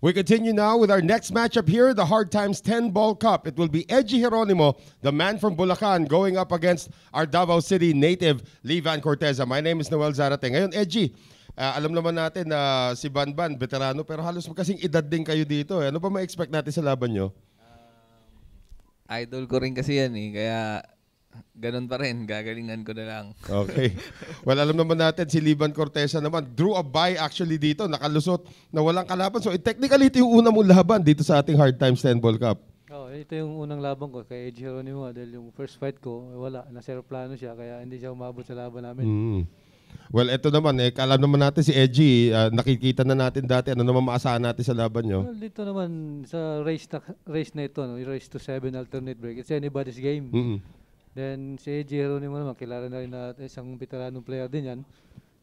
We continue now with our next matchup here, the Hard Times 10 Ball Cup. It will be Edgy Geronimo, the man from Bulacan, going up against our Davao City native, Vann Corteza. My name is Noel Zarate. Ngayon, Edgy, alam naman natin na si Van, veterano, pero halos magkasing edad din kayo dito. Ano pa ma-expect natin sa laban nyo? Idol ko rin kasi yan eh, kaya ganun pa rin, gagalingan ko na lang. Okay. Well, alam naman natin, si Vann Corteza naman, drew a bye actually dito, nakalusot na walang kalaban. So, technically, ito yung una mong laban dito sa ating Hard Times 10 Ball Cup. Oh, ito yung unang laban ko kay Edgy Geronimo dahil yung first fight ko, wala, nasa-aeroplano siya, kaya hindi siya umabot sa laban namin. Well, ito naman, alam naman natin si Edgy, nakikita na natin dati, ano naman maasahan natin sa laban nyo? Well, dito naman, sa race na ito, no, race to 7 alternate break, it's anybody's game. Then si Edgy Geronimo naman, kilala na rin na isang veteranong player din yan.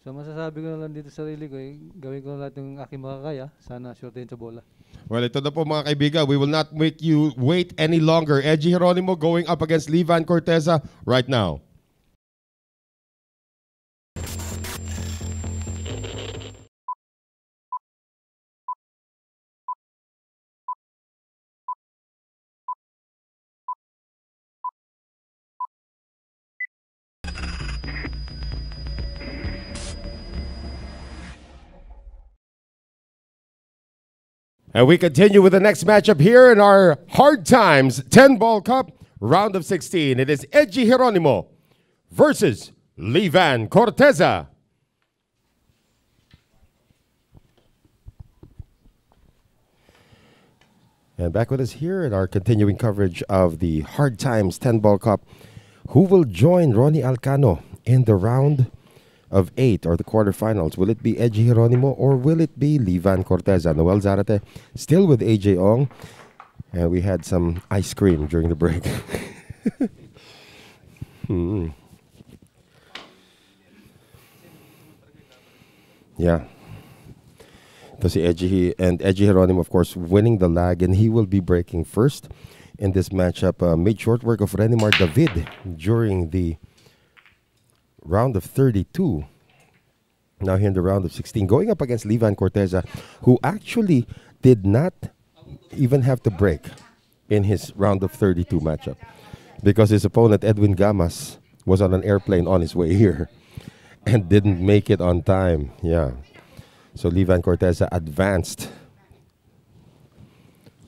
So masasabi ko na lang dito sa sarili ko, gawin ko na lahat ng aking makakaya. Sana sure din sa bola. Well, ito na po mga kaibigan. We will not make you wait any longer. Edgy Geronimo going up against Vann Corteza right now. And we continue with the next matchup here in our Hard Times 10 Ball Cup, round of 16. It is Edgy Geronimo versus Vann Corteza. And back with us here in our continuing coverage of the Hard Times 10 Ball Cup. Who will join Ronnie Alcano in the round of 8 or the quarterfinals? Will it be Edgy Geronimo or will it be Vann Corteza? Noel Zarate still with AJ Ong, and we had some ice cream during the break. Yeah. So si Edgy Geronimo, of course, winning the lag, and he will be breaking first in this matchup. Made short work of Renimar David during the round of 32. Now here in the round of 16, going up against Vann Corteza, who actually did not even have to break in his round of 32 matchup because his opponent, Edwin Gamas, was on an airplane on his way here and didn't make it on time. Yeah. So Vann Corteza advanced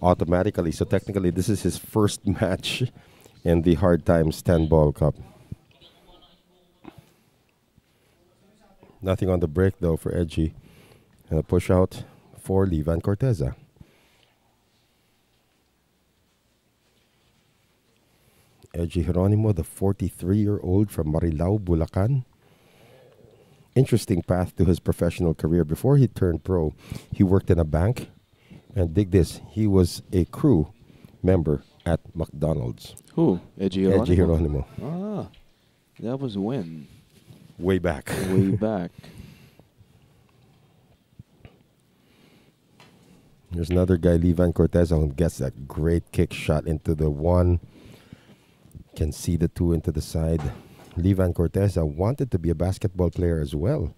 automatically. So technically, this is his first match in the Hard Times 10 Ball Cup. Nothing on the break, though, for Edgy. And a push out for Vann Corteza. Edgy Geronimo, the 43-year-old from Marilao, Bulacan. Interesting path to his professional career. Before he turned pro, he worked in a bank. And dig this, he was a crew member at McDonald's. Who? Edgy Geronimo? Edgy Geronimo. Ah, that was when? Way back. Way back. There's another guy, Vann Corteza, who gets that great kick shot into the one. Can see the two into the side. Vann Corteza wanted to be a basketball player as well.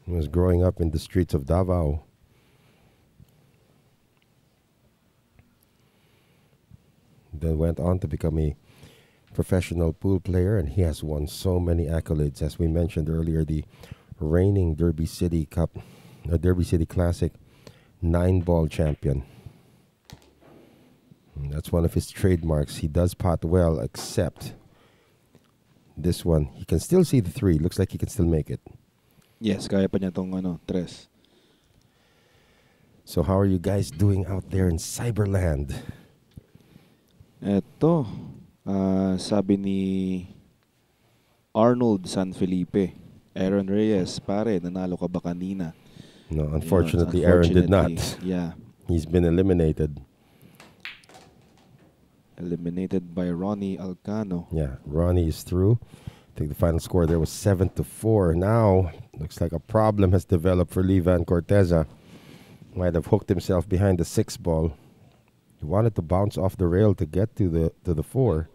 He was growing up in the streets of Davao. Then went on to become a professional pool player, and he has won so many accolades. As we mentioned earlier, the reigning Derby City Cup, the Derby City Classic 9-ball champion. And that's one of his trademarks. He does pot well, except this one. He can still see the 3. Looks like he can still make it. Yes, kaya pa niya tong tres. So how are you guys doing out there in Cyberland? Eto, sabi ni Arnold San Felipe, Aaron Reyes, pare, nanalo ka ba kanina? No, unfortunately, Aaron did not. Yeah. He's been eliminated. Eliminated by Ronnie Alcano. Yeah, Ronnie is through. I think the final score there was 7-4. Now, looks like a problem has developed for Vann Corteza. Might have hooked himself behind the 6 ball. He wanted to bounce off the rail to get to the 4.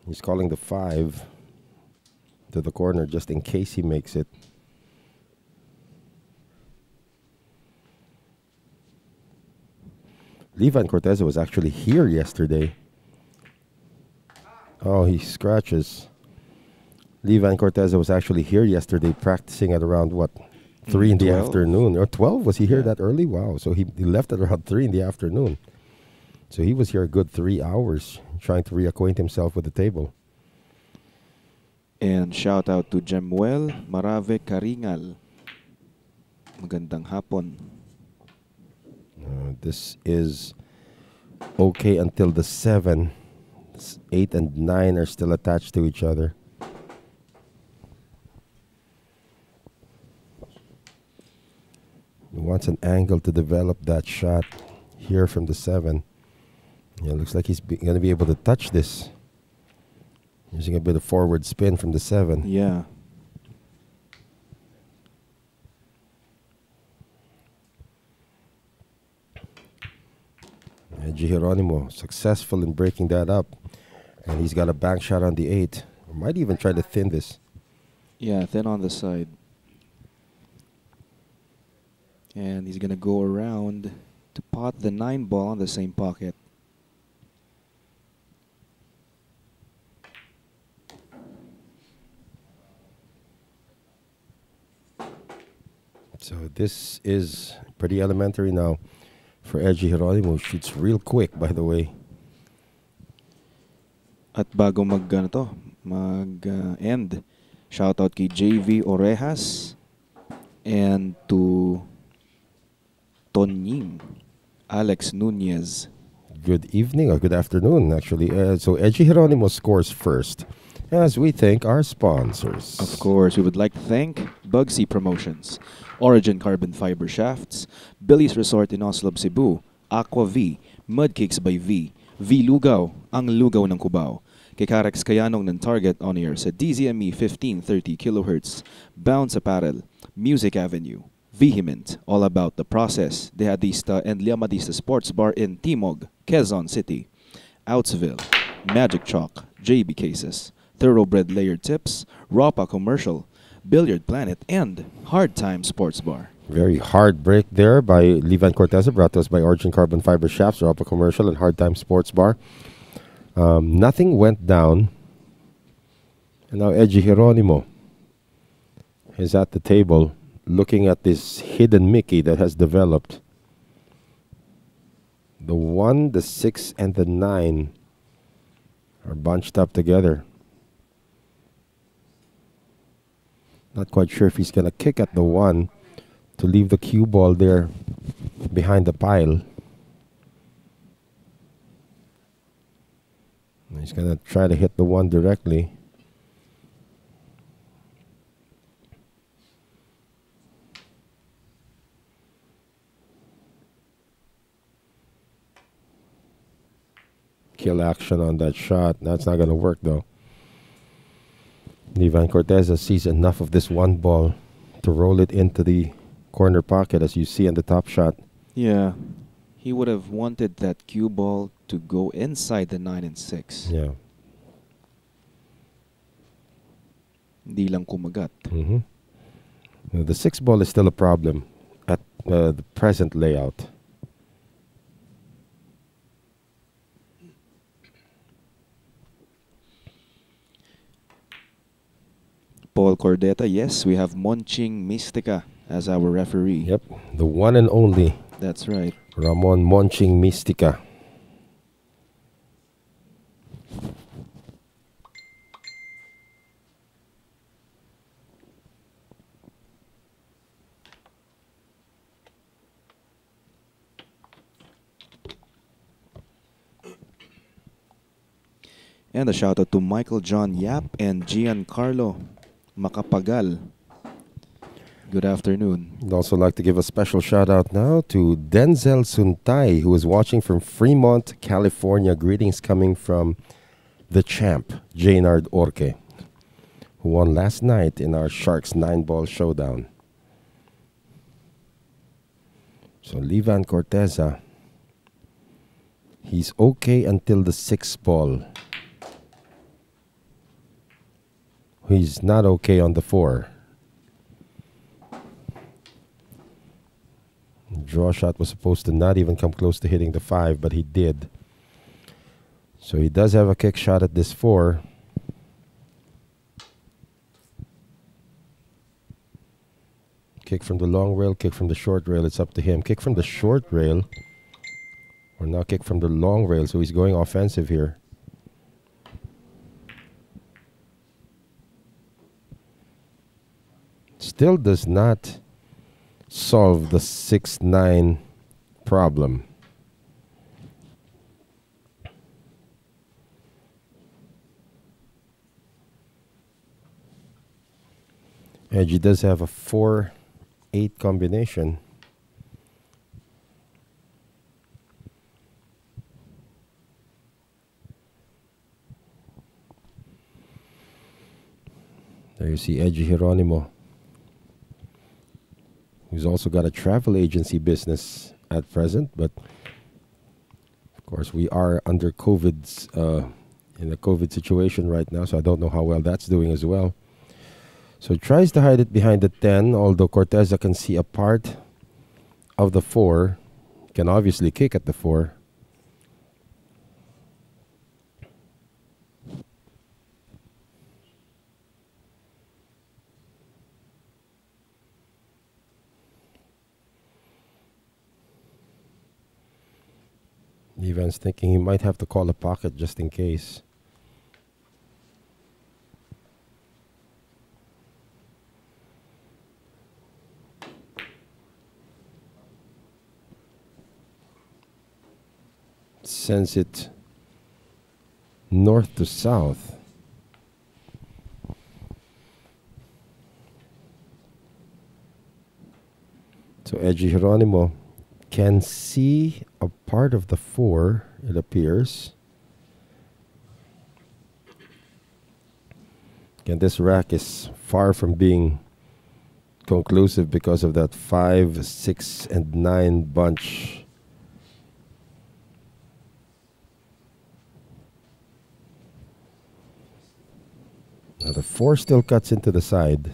He's calling the 5 to the corner just in case he makes it. Vann Corteza was actually here yesterday. Oh, he scratches. Vann Corteza was actually here yesterday practicing at around what? 3 in the 12. afternoon. Or 12? Was he here Yeah. that early? Wow. So he left at around 3 in the afternoon. So he was here a good 3 hours trying to reacquaint himself with the table. And shout out to Jemuel Marave Karingal. Magandang hapon. This is okay until the 7. 8 and 9 are still attached to each other. He wants an angle to develop that shot here from the 7. Yeah, looks like he's going to be able to touch this. Using a bit of forward spin from the 7. Yeah. Geronimo successful in breaking that up. And he's got a bank shot on the 8. Or might even try to thin this. Yeah, thin on the side. And he's going to go around to pot the 9 ball on the same pocket. So this is pretty elementary now for Geronimo. Shoots real quick, by the way. At bago end, shout out kay JV Orejas and to Tonying Alex Nunez. Good evening or good afternoon, actually. So Geronimo scores first, as we thank our sponsors. Of course, we would like to thank Bugsy Promotions, Origin Carbon Fiber Shafts, Billy's Resort in Oslo, Cebu, Aqua V, Mudcakes by V, V Lugaw, ang lugaw ng Cubao, kay Carex Kayanong ng Target On Air sa DZME 1530 kHz, Bounce Apparel, Music Avenue, Vehement, all about the process, Dehadista and Liamadista Sports Bar in Timog, Quezon City, Outsville, Magic Chalk, JB Cases, Thoroughbred Layered Tips, Rapa Commercial, Billiard Planet, and Hard Time Sports Bar. Very hard break there by Vann Corteza, brought to us by Origin Carbon Fiber Shafts, Rapa Commercial, and Hard Time Sports Bar. Nothing went down. And now Geronimo is at the table looking at this hidden Mickey that has developed. The 1, the 6, and the 9 are bunched up together. Not quite sure if he's going to kick at the 1 to leave the cue ball there behind the pile. He's going to try to hit the 1 directly. Kill action on that shot. That's not going to work, though. Vann Corteza sees enough of this 1 ball to roll it into the corner pocket, as you see in the top shot. Yeah, he would have wanted that cue ball to go inside the 9 and 6. Yeah. Hindi lang kumagat. The 6 ball is still a problem at the present layout. Paul Cordeta, yes, we have Monching Mystica as our referee. Yep, the one and only That's right. Ramon Monching Mystica. And a shout out to Michael John Yap and Giancarlo Macapagal. Good afternoon. I'd also like to give a special shout out now to Denzel Suntay, who is watching from Fremont, California. Greetings coming from the champ, Jaynard Orque, who won last night in our Sharks 9-ball showdown. So Vann Corteza, he's okay until the 6th ball. He's not okay on the 4. Draw shot was supposed to not even come close to hitting the 5, but he did. So he does have a kick shot at this 4. Kick from the long rail, kick from the short rail. It's up to him. Kick from the short rail. Or now kick from the long rail. So he's going offensive here. Still does not solve the 6-9 problem. Edgy does have a 4-8 combination. There you see Edgy Geronimo, who's also got a travel agency business at present, but of course we are under COVID's in a COVID situation right now, so I don't know how well that's doing as well. So he tries to hide it behind the 10, although Corteza can see a part of the 4, can obviously kick at the 4. Ivan's thinking he might have to call a pocket just in case. Sends it north to south. So Edgy Geronimo can see a part of the 4, it appears. Again, this rack is far from being conclusive because of that 5, 6, and 9 bunch. Now the 4 still cuts into the side.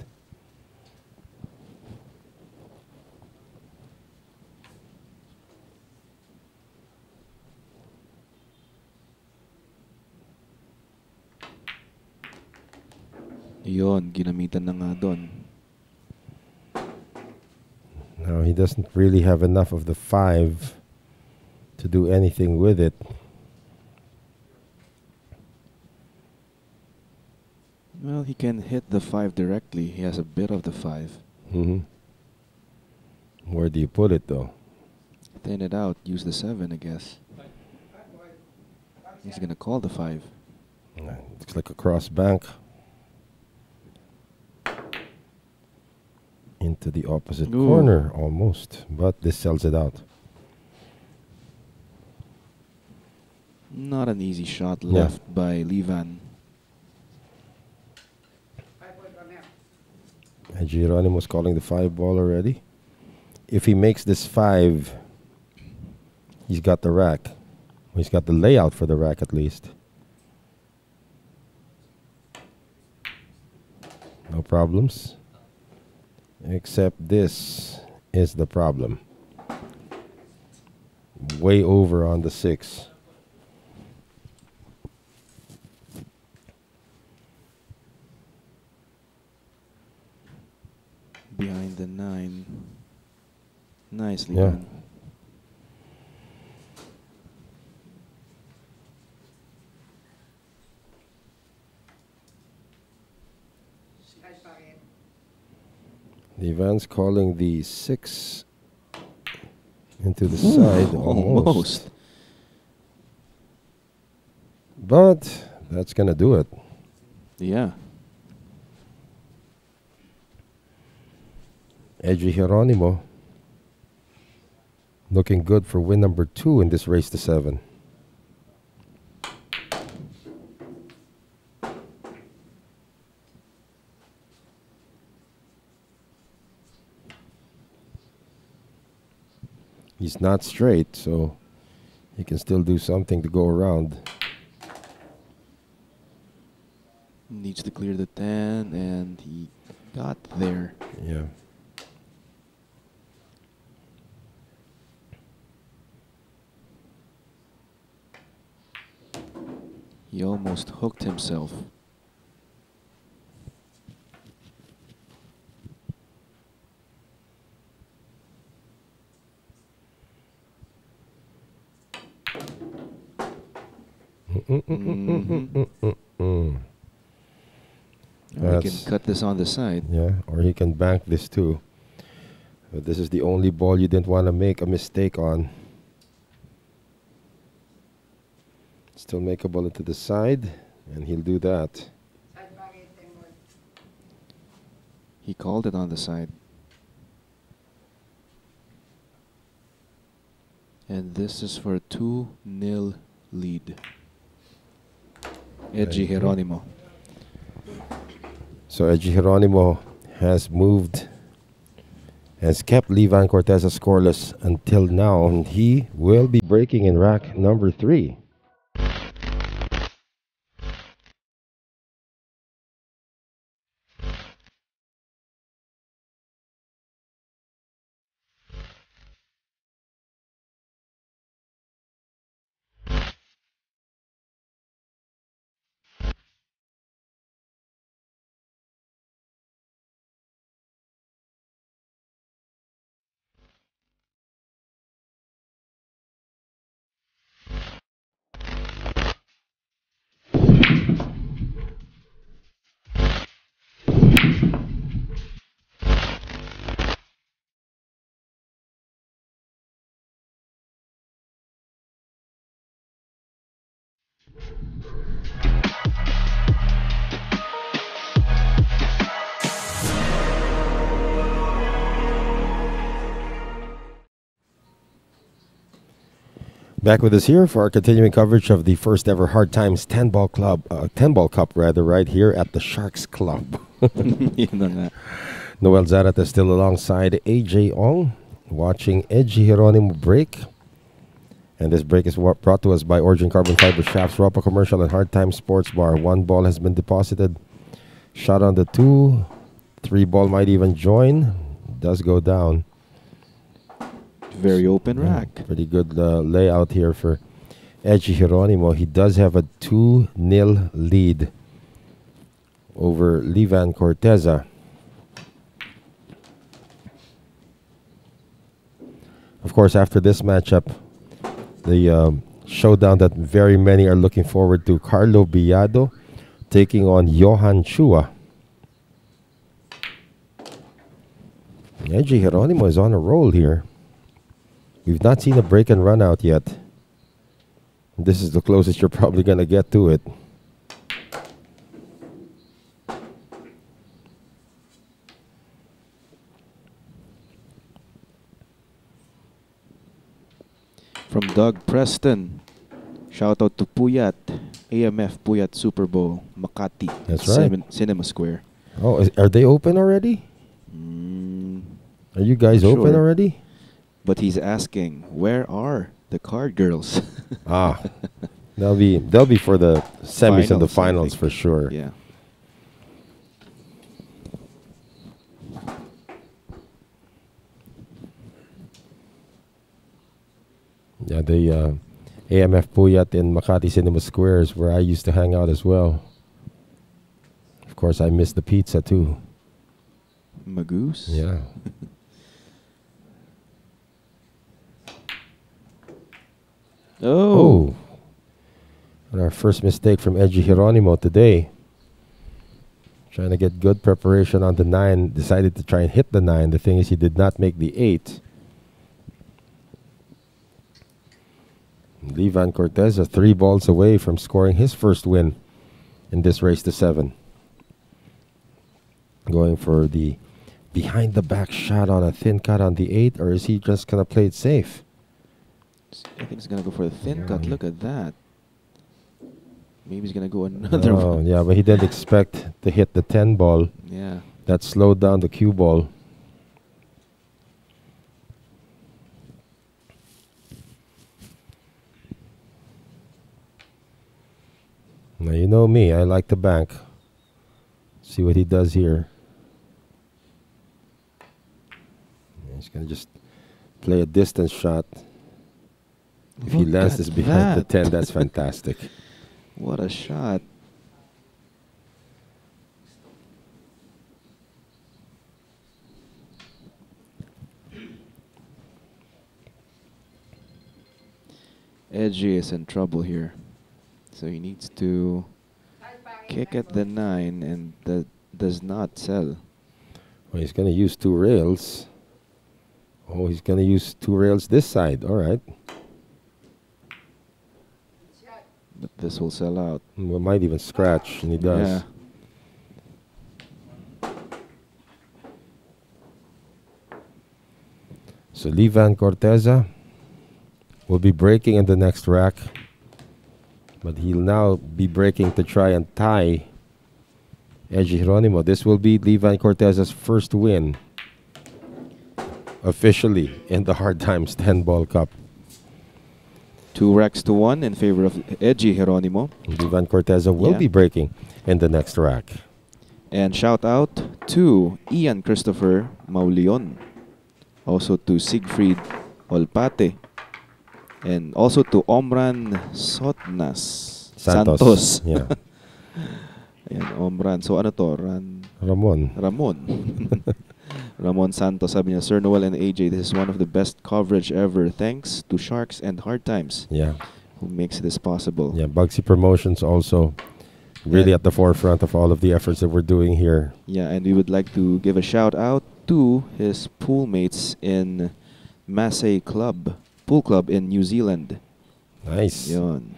Yun, ginamitan na nga doon. Now he doesn't really have enough of the 5 to do anything with it. Well, he can hit the 5 directly. He has a bit of the 5. Mm-hmm. Where do you put it, though? Thin it out. Use the 7, I guess. He's going to call the 5. Looks like a cross bank. Into the opposite corner, almost. But this sells it out. Not an easy shot left by Vann. Geronimo's calling the 5 ball already. If he makes this 5, he's got the rack. He's got the layout for the rack at least. No problems. Except this is the problem. Way over on the 6. Behind the 9. Nicely Yeah. done. The Vann's calling the 6 into the side almost. But that's going to do it. Yeah. Edgy Geronimo looking good for win number 2 in this race to 7. He's not straight, so he can still do something to go around. Needs to clear the 10, and he got there. Yeah. He almost hooked himself. Mhm. Or he can cut this on the side. Yeah, or he can bank this too. But this is the only ball you didn't want to make a mistake on. Still make a bullet to the side, and he'll do that. He called it on the side. And this is for a 2-0 lead. Edgy Geronimo. So Edgy Geronimo has kept Vann Corteza scoreless until now, and he will be breaking in rack number 3. Back with us here for our continuing coverage of the first ever Hard Times 10-ball cup right here at the Sharks Club. Noel Zarat is still alongside AJ Ong, watching Edgy Geronimo break. And this break is brought to us by Origin Carbon Fiber Shafts, Ropa Commercial, and Hard Times Sports Bar. 1 ball has been deposited. Shot on the 2. 3 ball might even join. Does go down. Very open rack. Pretty good layout here for Edgy Geronimo. He does have a 2-0 lead over Vann Corteza. Of course, after this matchup, the showdown that very many are looking forward to, Carlo Villado taking on Johan Chua. Edgy Geronimo is on a roll here. We've not seen a break and run out yet. This is the closest you're probably going to get to it. From Doug Preston. Shout out to Puyat. AMF Puyat Super Bowl. Makati. That's right. Cinema Square. Oh, are they open already? Are you guys open already? But he's asking, where are the card girls? They'll be for the semis and the finals for sure. Yeah. Yeah, the AMF Puyat in Makati Cinema Square is where I used to hang out as well. Of course, I miss the pizza too. Magoose? Yeah. Oh. And our first mistake from Edgy Geronimo today. Trying to get good preparation on the 9. Decided to try and hit the 9. The thing is, he did not make the 8. Vann Corteza 3 balls away from scoring his first win in this race to 7. Going for the behind the back shot on a thin cut on the 8, or is he just going to play it safe? I think he's going to go for a thin cut. Look at that. Maybe he's going to go another one. Yeah, but he didn't expect to hit the 10 ball. Yeah. That slowed down the cue ball. Now, you know me. I like to bank. See what he does here. He's going to just play a distance shot. If he lands this behind the 10, that's fantastic. What a shot. Edgy is in trouble here. So he needs to kick at the 9, and that does not sell. Well, he's going to use 2 rails. Oh, he's going to use 2 rails this side. All right. But this will sell out. We might even scratch, and he does. Yeah. So Vann Corteza will be breaking in the next rack. But he'll now be breaking to try and tie Edgy Geronimo. This will be Vann Corteza's first win officially in the Hard Times 10 Ball Cup. 2 racks to 1 in favor of Edgy Geronimo. Vann Corteza will be breaking in the next rack. And shout out to Ian Christopher Mauleon. Also to Siegfried Olpate. And also to Omran Sotnas Santos. Yeah. Ayan, Omran. So ano to? Ramon. Ramon Santos, sabi niya, Sir Noel and AJ, this is one of the best coverage ever. Thanks to Sharks and Hard Times. Yeah. Who makes this possible. Yeah, Bugsy Promotions also really at the forefront of all of the efforts that we're doing here. Yeah, and we would like to give a shout out to his pool mates in Massey Pool Club in New Zealand. Nice. Yun.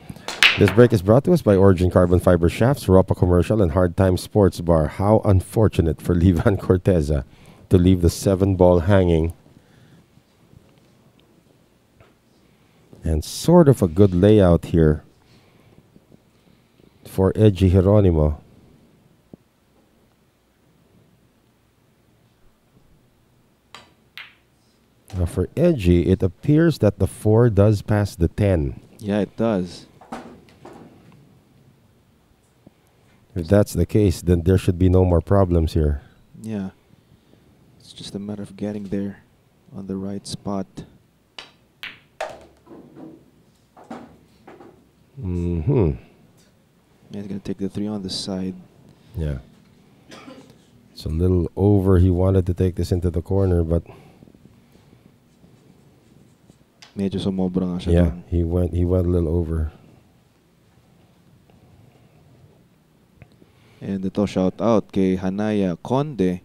This break is brought to us by Origin Carbon Fiber Shafts, Ropa Commercial, and Hard Time Sports Bar. How unfortunate for Vann Corteza to leave the 7-ball hanging. And sort of a good layout here for Edgy Geronimo. Now for Edgy, it appears that the 4 does pass the 10. Yeah, it does. If that's the case, then there should be no more problems here. Yeah. It's just a matter of getting there on the right spot. Mm-hmm. Yeah, he's going to take the 3 on the side. Yeah. It's a little over. He wanted to take this into the corner, but medyo sumobra nga siya yeah, dun. he went a little over. And ito, shout out kay Hanaya Conde,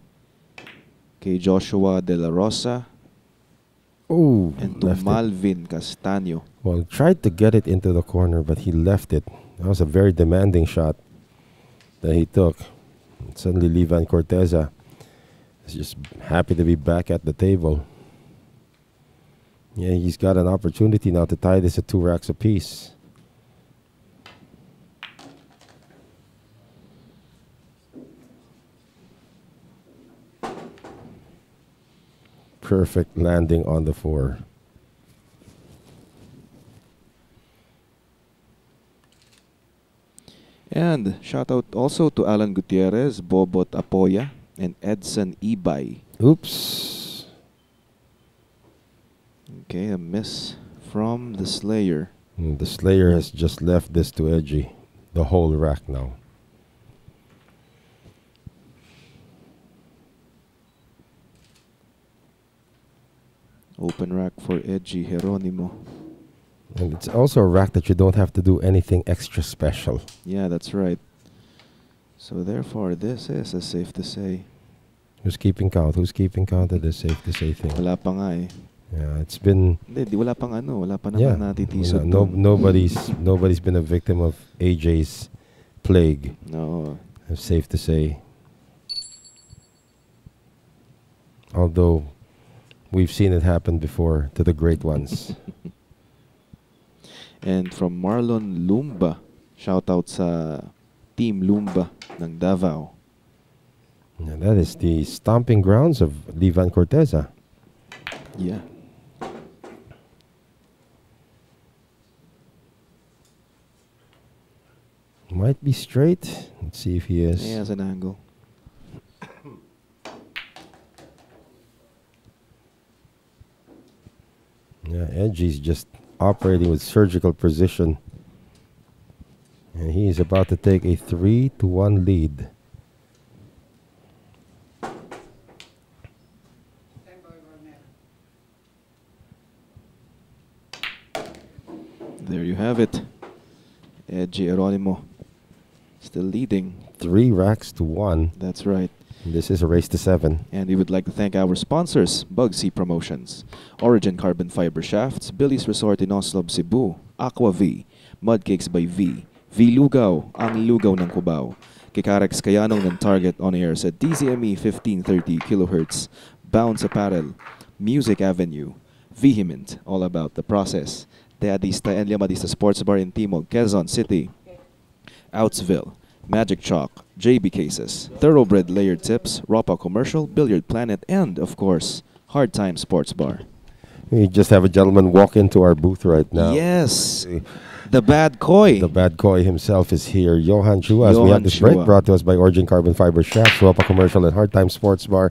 kay Joshua De La Rosa, Oh, and to left it. Malvin Castaño. Well, tried to get it into the corner, but he left it. That was a very demanding shot that he took. And suddenly, Vann Corteza is just happy to be back at the table. Yeah, he's got an opportunity now to tie this at 2 racks apiece. Perfect landing on the 4. And shout out also to Alan Gutierrez, Bobot Apoya, and Edson Ibay. Oops. Okay, a miss from the Slayer. The Slayer has just left this to Edgy. The whole rack now. Open rack for Edgy Geronimo. And it's also a rack that you don't have to do anything extra special. Yeah, that's right. So therefore, this is a safe to say. Who's keeping count? Who's keeping count of this safe to say thing? Wala pa nga eh. Yeah, it's been... Hindi, wala pang ano. Wala pa naman natitisod. Nobody's been a victim of AJ's plague. No. It's safe to say. Although, we've seen it happen before to the great ones. And from Marlon Lumba, shout out sa Team Lumba ng Davao. Yeah, that is the stomping grounds of Vann Corteza. Yeah. Might be straight. Let's see if he is. He has an angle. Yeah, Edgy's just operating with surgical precision. And he is about to take a 3-1 lead. There you have it. Geronimo still leading. 3 racks to 1. That's right. This is a race to 7. And we would like to thank our sponsors, Bugsy Promotions, Origin Carbon Fiber Shafts, Billy's Resort in Oslo, Cebu, Aqua V, Mudcakes by V, V Lugaw, ang lugaw ng Cubao, Kikarex Kayanong ng Target on air sa DZME 1530 kHz, Bounce Apparel, Music Avenue, Vehement, all about the process, Teadista and Llamadista Sports Bar in Timog, Quezon City, Outsville, Magic Chalk, JB Cases, Thoroughbred Layered Tips, Ropa Commercial, Billiard Planet, and, of course, Hard Time Sports Bar. We just have a gentleman walk into our booth right now. Yes, the bad koi. The bad koi himself is here. Johan Chua. As we have this break brought to us by Origin Carbon Fiber Shafts, Ropa Commercial, and Hard Time Sports Bar.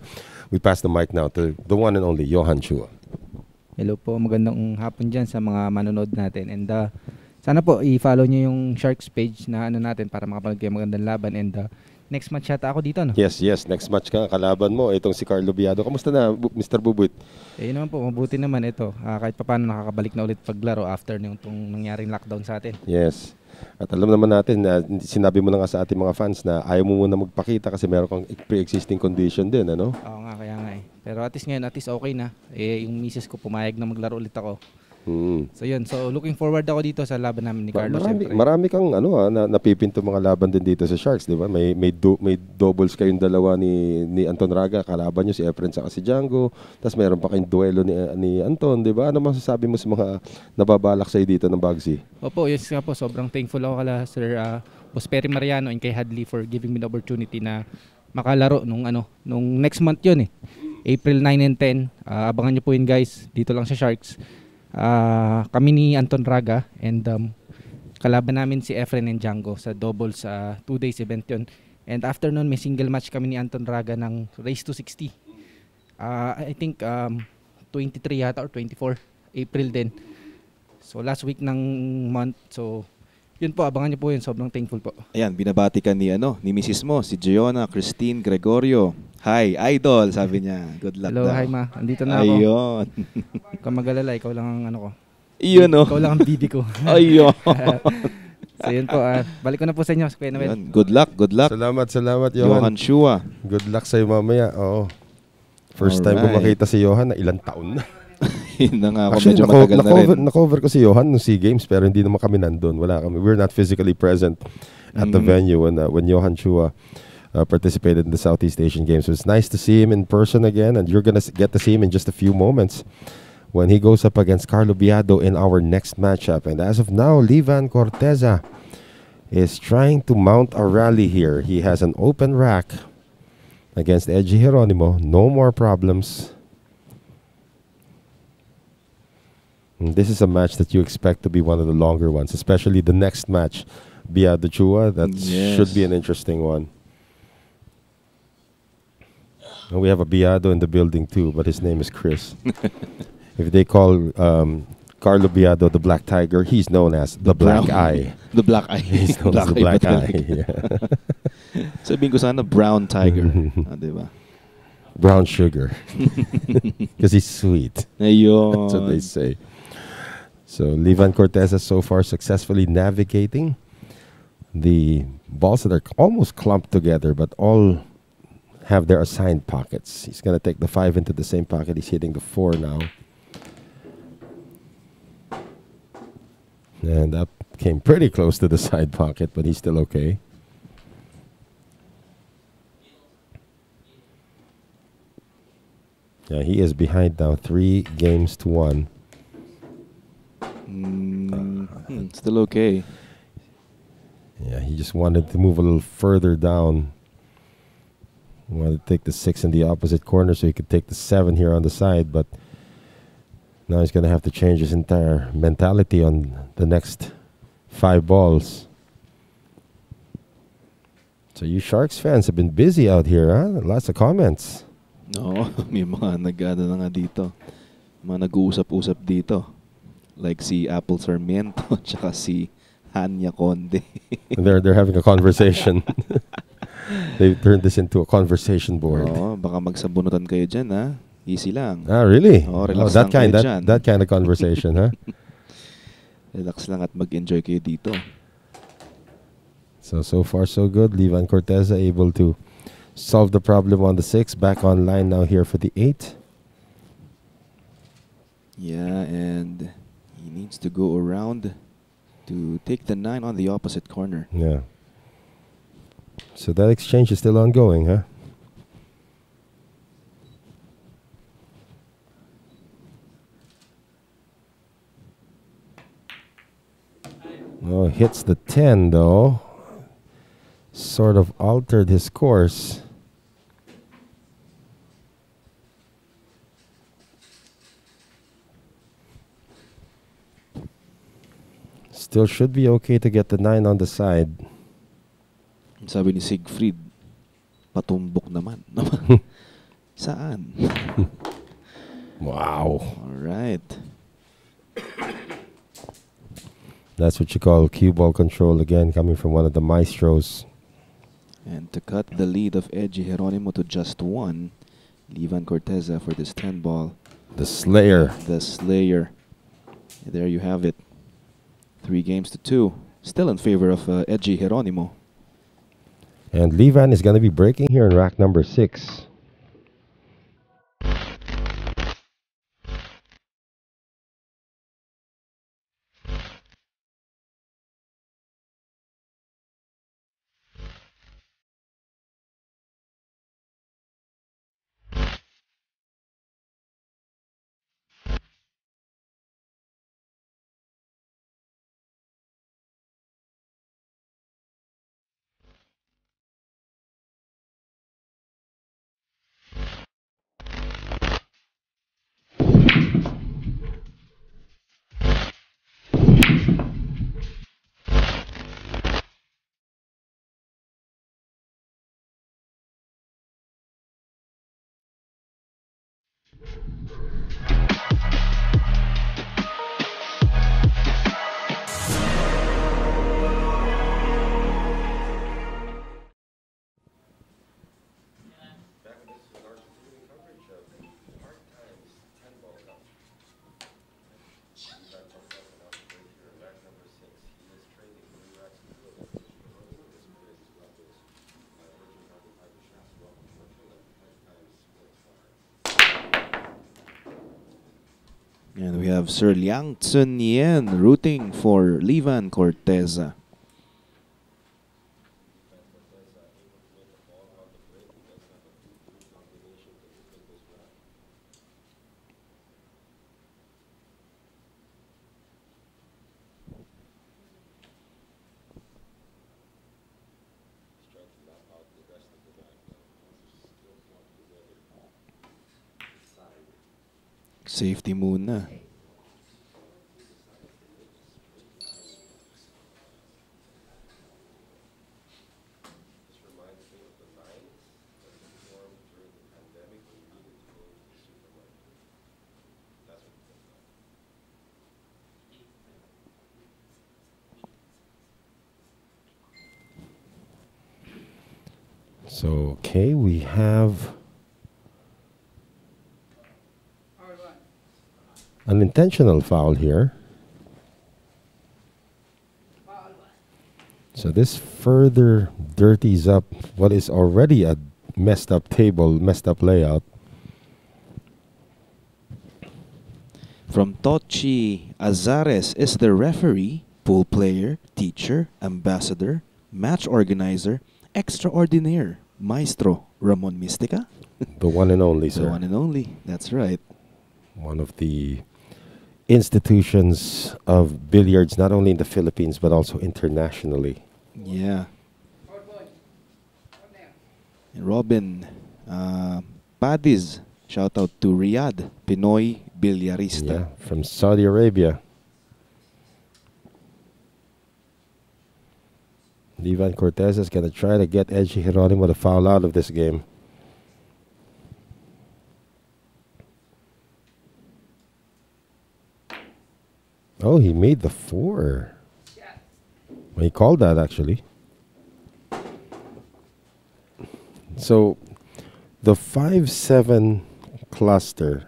We pass the mic now to the one and only Johan Chua. Hello po, magandang hapon dyan sa mga manonood natin. And sana po i-follow nyo yung Sharks page na ano natin para makapanood kayo magandang laban. And next match yata ako dito, no? Yes. Next match ka. Kalaban mo, itong si Carlo Biado. Kamusta na, Mr. Bubuit? Eh naman po, mabuti naman ito. Kahit paano nakakabalik na ulit paglaro after yung nangyaring lockdown sa atin. Yes. At alam naman natin na sinabi mo na nga sa ating mga fans na ayaw mo muna magpakita kasi meron kang pre-existing condition din, ano? Oo nga, kaya nga eh. Pero at least ngayon, at least okay na. Yung misis ko pumayag na maglaro ulit ako. So yun, so looking forward ako dito sa laban namin ni Carlos. Marami kang napipinto mga laban din dito sa Sharks, di ba? May doubles kayong dalawa ni Anton Raga, kalaban nyo si Efren sa si Django. Tapos meron pa kayong duelo ni Anton, di ba? Ano masasabi mo sa mga nababalak sa'yo dito ng Bugsy? Opo, yes nga po, sobrang thankful ako kala Sir Prosperi Mariano and kay Hadley for giving me the opportunity na makalaro nung next month yun eh. April 9 and 10. Abangan nyo po yun guys, dito lang sa Sharks. Kami ni Anton Raga and kalaban namin si Efren and Django sa doubles 2 days event yun. And after nun may single match kami ni Anton Raga ng race to 60. I think 23 yata or 24 April din. So last week ng month. So yun po, abangan niyo po yun. Sobrang thankful po. Ayan, binabati ka ni Mrs. mo, si Giona Christine Gregorio. Hi, idol, sabi niya. Good luck Hello, daw. hi ma. Andito na ako. Ayun. Huwag kang mag-alala, ikaw lang ang ano ko. Iyon o. Ikaw lang ang bibi ko. Ayun. So yun po, balik ko na po sa inyo. Good luck. Salamat, Johan Chua. Good luck sa'yo mamaya. Oo. First time ko makita si Johan na ilang taon na. Yun na nga ako, actually, medyo matagal na rin. Na-cover ko si Johan nung SEA Games pero hindi naman kami nandun. Wala kami. We're not physically present at the venue when Johan Chua participated in the Southeast Asian Games. So it's nice to see him in person again, and you're going to get to see him in just a few moments when he goes up against Carlo Biado in our next matchup. And as of now, Vann Corteza is trying to mount a rally here. He has an open rack against Geronimo. No more problems. And this is a match that you expect to be one of the longer ones, especially the next match, Biado Chua. That should be an interesting one. And we have a Biado in the building too, but his name is Chris. If they call Carlo Biado the Black Tiger, he's known as the Black Eye. The Black Eye. He's known as the Black Eye. Yeah. Sabihin ko sana Brown Tiger. Diba? Brown sugar. Because he's sweet. Ayun. That's what they say. So Vann Corteza so far successfully navigating the balls that are almost clumped together, but all have their assigned pockets. He's going to take the 5 into the same pocket. He's hitting the 4 now. And that came pretty close to the side pocket, but he's still okay. Yeah, he is behind now 3-1. Still okay. Yeah, he just wanted to move a little further down. He wanted to take the 6 in the opposite corner so he could take the 7 here on the side, but now he's going to have to change his entire mentality on the next 5 balls. So you Sharks fans have been busy out here, huh? Lots of comments. No, may mga nag-ano na nga dito. Mga nag-uusap-usap dito. Like si Apple Sarmiento, tsaka si Hanya Conde. They're having a conversation. They've turned this into a conversation board. Oo, baka magsabunutan kayo dyan, ha? Easy lang. Ah, really? Oh, relax that lang kayo kind dyan. that kind of conversation, huh? Relax lang at mag-enjoy kayo dito. So far so good. Vann Corteza able to solve the problem on the 6. Back online now here for the 8. Yeah, and he needs to go around to take the 9 on the opposite corner. Yeah. So that exchange is still ongoing, huh? Oh, hits the 10 though. Sort of altered his course. Still should be okay to get the 9 on the side. Sabi ni Siegfried, patumbok naman. Saan? Wow. All right. That's what you call cue ball control again, coming from one of the maestros. And to cut the lead of Edgy Geronimo to just 1, Vann Corteza for this 10 ball. The Slayer. The Slayer. There you have it. 3 games to 2. Still in favor of Edgy Geronimo. And Vann is going to be breaking here in rack number 6. And we have Sir Liang Chun Yen rooting for Vann Corteza. Safety muna. So, okay, we have an intentional foul here. So this further dirties up what is already a messed up table, messed up layout. From Tochi Azares is the referee, pool player, teacher, ambassador, match organizer, extraordinaire, maestro Ramon Mystica. The one and only, The sir. one and only. That's right. One of the institutions of billiards, not only in the Philippines, but also internationally. Yeah. And Robin Padis, shout out to Riyadh, Pinoy Bilyarista. Yeah, from Saudi Arabia. Vann Corteza is going to try to get Edgy Geronimo to foul out of this game. Oh, he made the 4. He called that actually. So the 5-7 cluster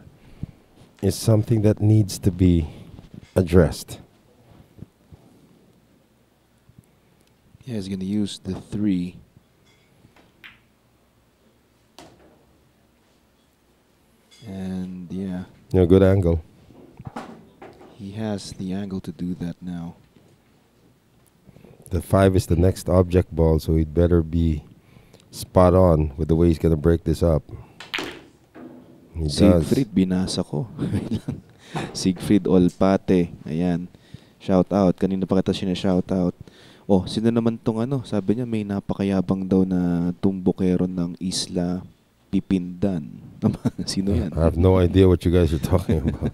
is something that needs to be addressed. Yeah, he's going to use the 3. And yeah, Good angle. he has the angle to do that now. The 5 is the next object ball, so he'd better be spot on with the way he's going to break this up. He does. Siegfried, binasa ko. Siegfried Olpate. Ayan. Shout out. Kanina pa kita shout out. Oh, sino naman tong ano? Sabi niya may napakayabang daw na tumbokero ng Isla Pipindan. Sino yan? I have no idea what you guys are talking about.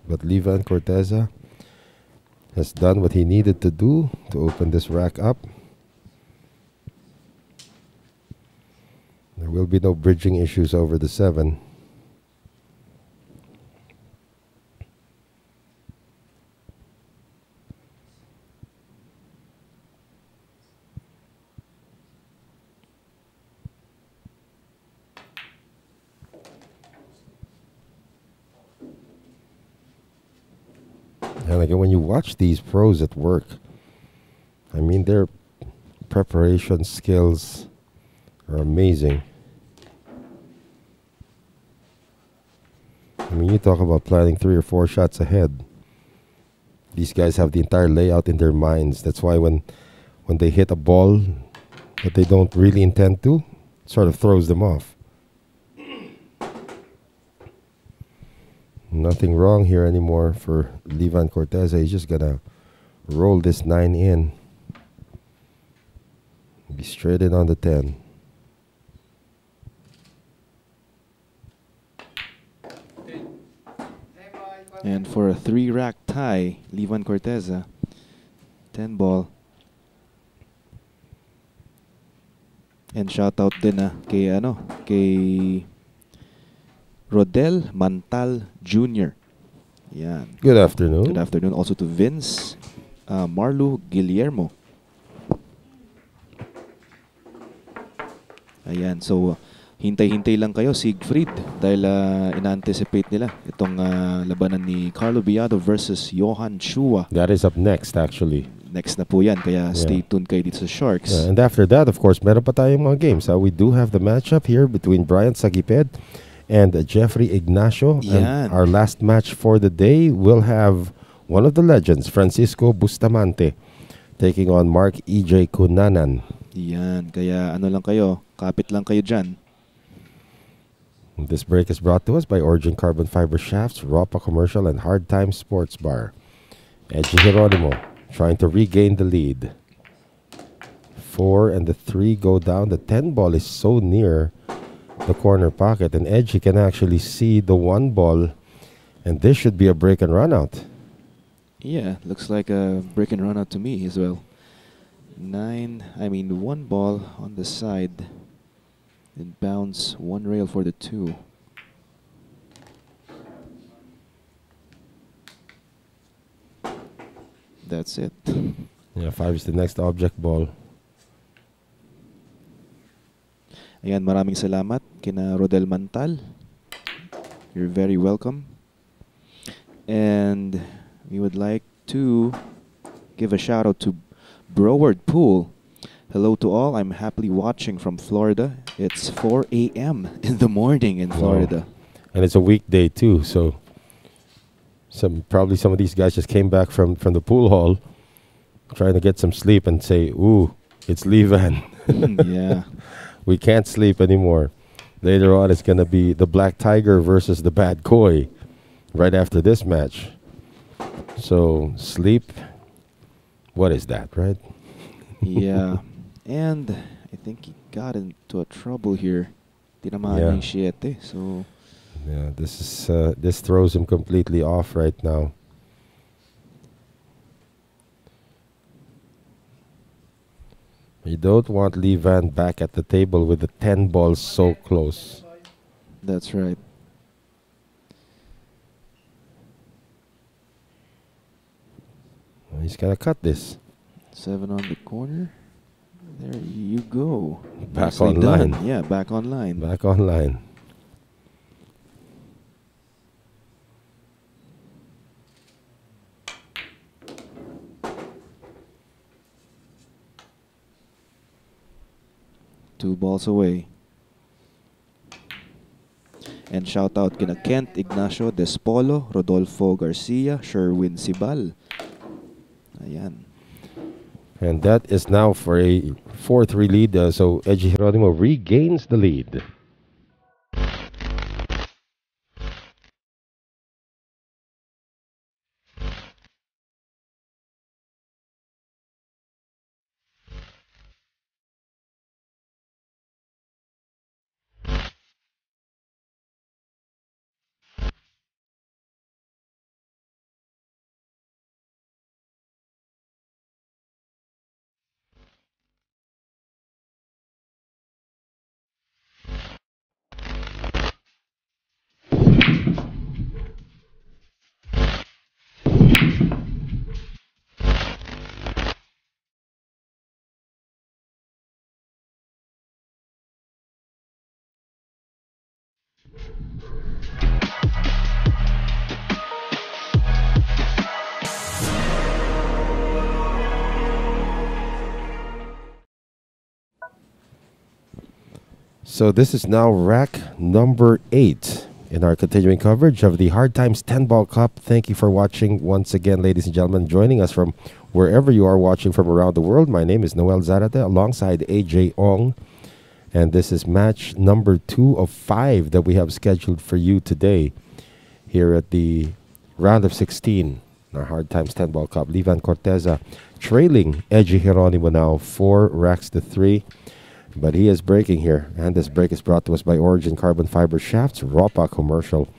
But Vann Corteza has done what he needed to do to open this rack up. There will be no bridging issues over the 7. And again, when you watch these pros at work, I mean, their preparation skills are amazing. I mean, you talk about planning 3 or 4 shots ahead. These guys have the entire layout in their minds. That's why when they hit a ball that they don't really intend to, it sort of throws them off. Nothing wrong here anymore for Vann Corteza. He's just gonna roll this 9 in. Be straight in on the 10. And for a 3-rack tie, Vann Corteza, 10 ball. And shout out din kay Rodel Mantal Jr. Yan. Good afternoon. Good afternoon also to Vince Marlu Guillermo. Ayan, so hintay-hintay lang kayo, Siegfried, dahil ina-anticipate nila itong labanan ni Carlo Biado versus Johan Chua. That is up next, actually. Next na po yan, kaya stay tuned kayo dito sa Sharks. And after that, of course, meron pa tayong mga games. We do have the matchup here between Brian Sagiped and Jeffrey Ignacio. Yan. And our last match for the day will have one of the legends, Francisco Bustamante, taking on Mark E.J. Cunanan. Yan, kaya ano lang kayo, kapit lang kayo dyan. This break is brought to us by Origin Carbon Fiber Shafts, Ropa Commercial, and Hard Time Sports Bar. Edgy Geronimo trying to regain the lead. 4 and the 3 go down. The 10 ball is so near the corner pocket, and Edgy can actually see the 1 ball, and this should be a break and run out. Yeah, looks like a break and run out to me as well. 1 ball on the side. And bounce 1 rail for the 2. That's it. Yeah, 5 is the next object ball. Ayan, maraming salamat kina Rodel Mantal. You're very welcome. And we would like to give a shout out to Broward Pool. Hello to all. I'm happily watching from Florida. It's 4 a.m. in the morning in Florida. And it's a weekday too, so probably some of these guys just came back from the pool hall trying to get some sleep and say, ooh, it's Vann. Yeah. We can't sleep anymore. Later on, it's going to be the Black Tiger versus the Bad Koi right after this match. So, sleep, what is that, right? Yeah. And I think he got into a trouble here. Tinamaan yung 7. So, yeah, this throws him completely off right now. You don't want Vann back at the table with the 10 balls so close. that's right. He's gonna cut this. 7 on the corner. There you go. Back Nicely online. done. Yeah, back online. Back online. Two balls away. And shout out kina Kent Ignacio Despolo, Rodolfo Garcia, Sherwin Sibal. Ayan. And that is now for a 4-3 lead. So Edgy Geronimo regains the lead. So this is now rack number 8 in our continuing coverage of the Hard Times 10-Ball Cup. Thank you for watching once again, ladies and gentlemen, joining us from wherever you are watching from around the world. My name is Noel Zarate alongside AJ Ong. And this is match number 2 of 5 that we have scheduled for you today here at the round of 16, our Hard Times 10-Ball Cup. Vann Corteza trailing Edgy Geronimo now 4 racks to 3. But he is breaking here, and this break is brought to us by Origin Carbon Fiber Shafts, Ropa Commercial,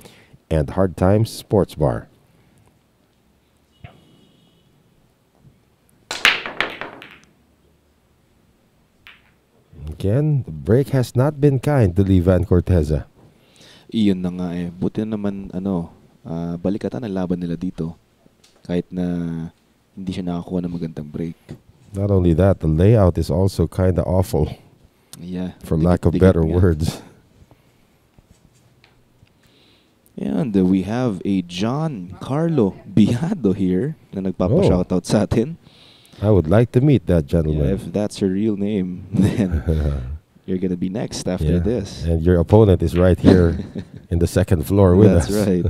and Hard Times Sports Bar. Again, the break has not been kind to Vann Corteza. Iyon na nga eh. Buti naman, balikatan ang laban nila dito. Kahit na hindi siya nakakuha ng magandang break. Not only that, the layout is also kind of awful. Yeah. For lack of better words. And we have a John Carlo Biado here na nagpapa-shoutout sa atin. I would like to meet that gentleman. Yeah, if that's your real name, then you're going to be next after this. And your opponent is right here in the second floor with us. That's right.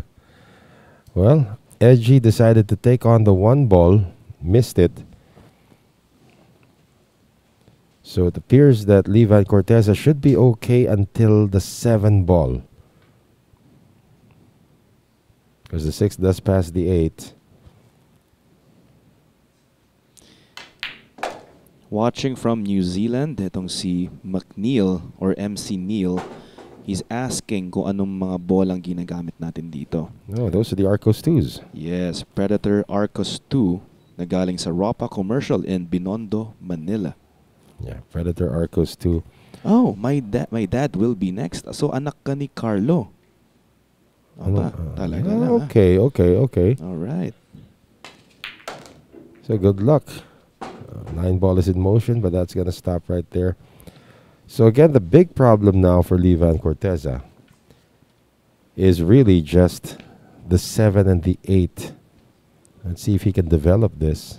Well, Edgy decided to take on the 1 ball, missed it. So it appears that Vann Corteza should be okay until the 7 ball. Because the 6 does pass the 8. Watching from New Zealand, itong si McNeil or MC Neil, he's asking kung anong mga bolang ginagamit natin dito. No, those are the Arcos 2s. Yes, Predator Arcos 2 na galing sa Ropa Commercial in Binondo, Manila. Yeah, Predator Arcos 2. Oh, my dad will be next. So anak ka ni Carlo. Talaga na. Okay. All right. So good luck. 9 ball is in motion, but that's going to stop right there. So again, the big problem now for Vann Corteza is really just the 7 and the 8. Let's see if he can develop this.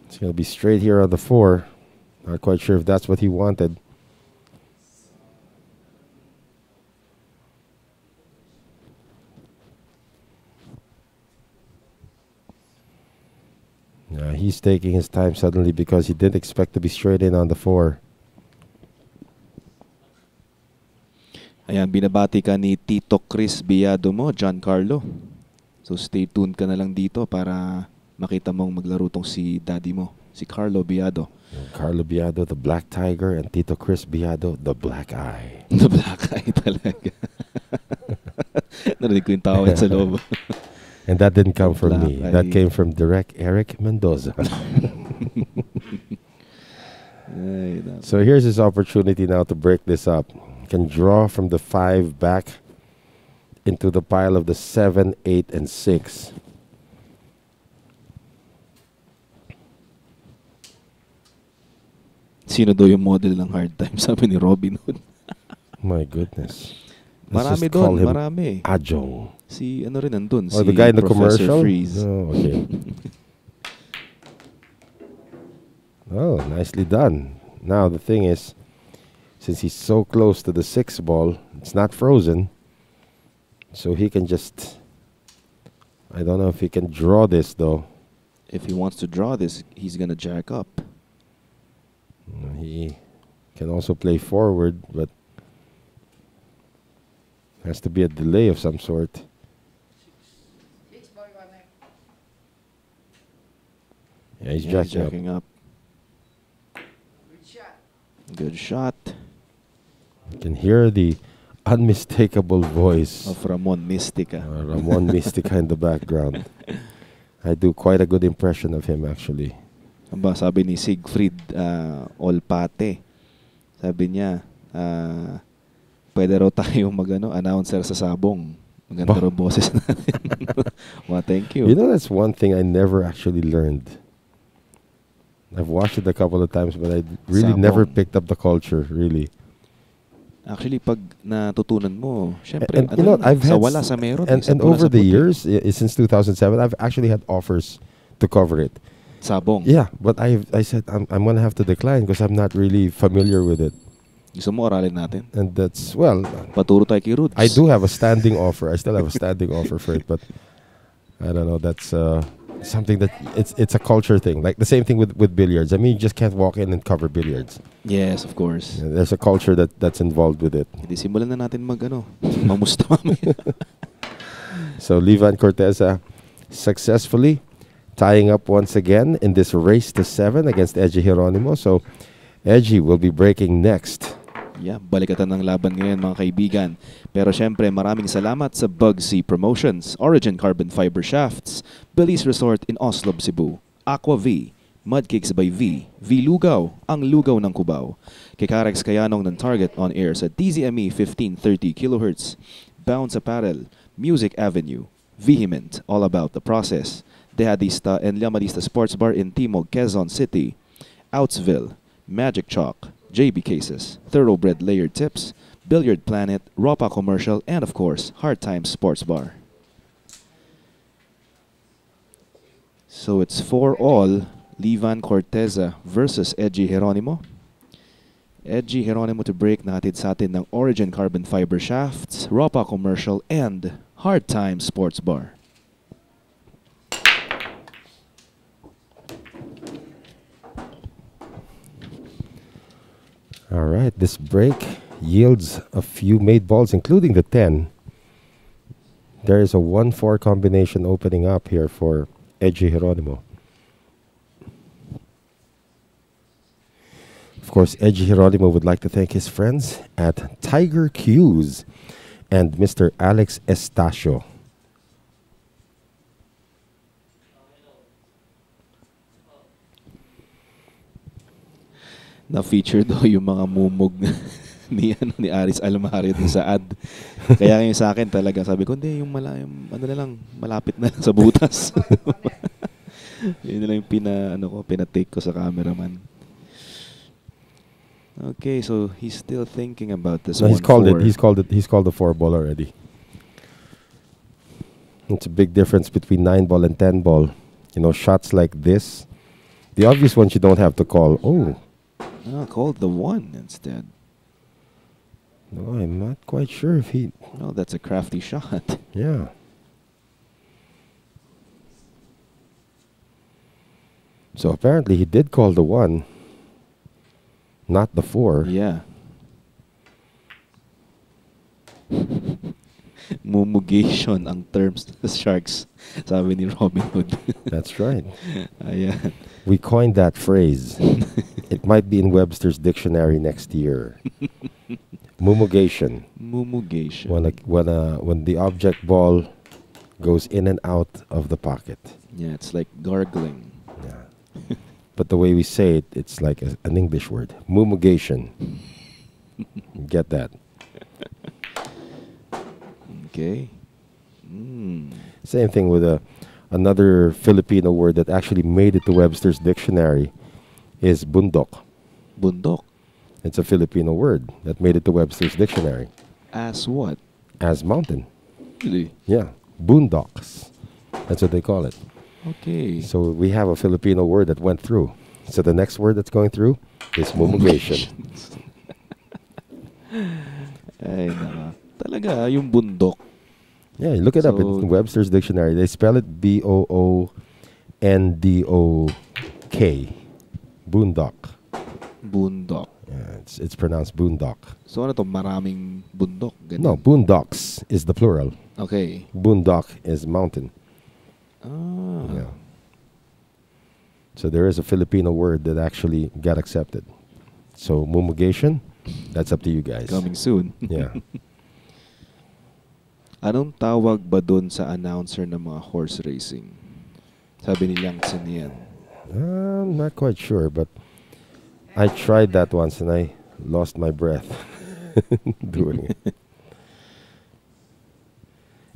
It's going to be straight here on the 4. Not quite sure if that's what he wanted. He's taking his time suddenly because he didn't expect to be straight in on the 4. Ayan, binabati ka ni Tito Chris Biado mo, John Carlo. So stay tuned ka na lang dito para makita mong maglaro tong si daddy mo, si Carlo Biado. Carlo Biado, the Black Tiger, and Tito Chris Biado, the Black Eye. The Black Eye talaga. Narinig ko yung tawad sa loob. And that didn't come from me. Black That Eye. came from Direct Eric Mendoza. So here's his opportunity now to break this up. Can draw from the 5 back into the pile of the 7, 8, and 6. Sino daw yung model ng hard time? Sabi ni Robin Hood. My goodness. Let's Marami just call doon, him marami. Ajong. Si ano rin nandun, Oh, si the guy in the Professor commercial? Freeze. Oh, okay. Oh, nicely done. Now, the thing is, since he's so close to the 6 ball, it's not frozen. So he can just... I don't know if he can draw this, though. If he wants to draw this, he's gonna jack up. He can also play forward, but has to be a delay of some sort. Yeah, he's Yeah, jacking up. up. Good shot You can hear the unmistakable voice of Ramon Mystica. Ramon Mystica in the background. I do quite a good impression of him, actually. Aba, sabi ni Siegfried Olpate, sabi niya, pwede raw tayong announcer sa sabong. Maganda raw boses natin. Well, thank you. You know, that's one thing I never actually learned. I've watched it a couple of times, but I really never Sabong. picked up the culture, really. Actually, pag natutunan mo, syempre, And you know, I've sa had wala sa meron. and sa pula over sa the puti. years, since 2007, I've actually had offers to cover it. Sabong. Yeah, but I said I'm gonna have to decline because I'm not really familiar with it, Gusto mo aralin natin? and that's well, Paturo tayo kay Rudes. I do have a standing offer. I still have a standing offer for it, but I don't know. That's something that it's a culture thing. Like the same thing with billiards. I mean, you just can't walk in and cover billiards. Yes, of course. There's a culture that's involved with it. Hindi, simulan na natin mamusta mamaya. So Vann Corteza successfully tying up once again in this race to 7 against Edgy Geronimo. So Edgy will be breaking next. Yeah, balikatan ng laban ngayon mga kaibigan. Pero syempre, maraming salamat sa Bugsy Promotions, Origin Carbon Fiber Shafts, Billy's Resort in Oslo, Cebu, Aqua V, Mudcakes by V, V Lugaw, ang lugaw ng Cubao, kay Karex Kayanong ng Target on Air sa DZME 1530 kHz, Bounce Apparel, Music Avenue, Vehement, All About the Process, Dehadista and Llamadista Sports Bar in Timog, Quezon City, Outsville, Magic Chalk, JB Cases, Thoroughbred Layered Tips, Billiard Planet, Ropa Commercial, and of course, Hard Times Sports Bar. So it's 4-all, Vann Corteza versus Edgy Geronimo. Edgy Geronimo to break na hatid sa atin ng Origin Carbon Fiber Shafts, Ropa Commercial, and Hard Times Sports Bar. All right, this break yields a few made balls, including the 10. There is a 1-4 combination opening up here for Edgy Geronimo. Of course, Edgy Geronimo would like to thank his friends at Tiger Cues and Mr. Alex Estacio. Na-feature daw yung mga mumog ni Aris Almario dun sa ad. Kaya yung sa akin talaga, sabi ko, hindi, yung malapit na lang sa butas. Yun na lang yung pinatake ko sa cameraman. Okay, so he's still thinking about this. No, he's 1-4. called it. He's called the 4 ball already. It's a big difference between 9 ball and 10 ball. You know, shots like this, the obvious ones you don't have to call. Oh. Called the 1 instead. No, I'm not quite sure if he... No, that's a crafty shot. Yeah. So apparently he did call the 1, not the 4. Yeah. Mumugation ang terms sa Sharks, sabi ni Robin Hood. That's right. Ayan. We coined that phrase. It might be in Webster's dictionary next year. Mumugation. Mumugation. When the object ball goes in and out of the pocket. Yeah, it's like gargling. Yeah. But the way we say it, it's like an English word. Mumugation. Get that. Okay. Same thing with another Filipino word that actually made it to Webster's dictionary is bundok. Bundok. It's a Filipino word that made it to Webster's dictionary As what? as mountain. Really? Yeah, boondocks. That's what they call it. Okay. So we have a Filipino word that went through. So the next word that's going through is mumugation. Ay, naka. Talaga, yung bundok. Yeah, you look it up So- in Webster's dictionary. They spell it Boondok. Boondock. Bundok. Yeah, it's pronounced boondock. So ano to, maraming bundok? Ganun. No, boondocks is the plural. Okay. Boondock is mountain. Ah. Yeah. So there is a Filipino word that actually got accepted. So mumugation, that's up to you guys. Coming soon. Yeah. Anong tawag ba dun sa announcer ng mga horse racing? Sabi ni Liang Tsin yan. I'm not quite sure, but I tried that once and I lost my breath doing it.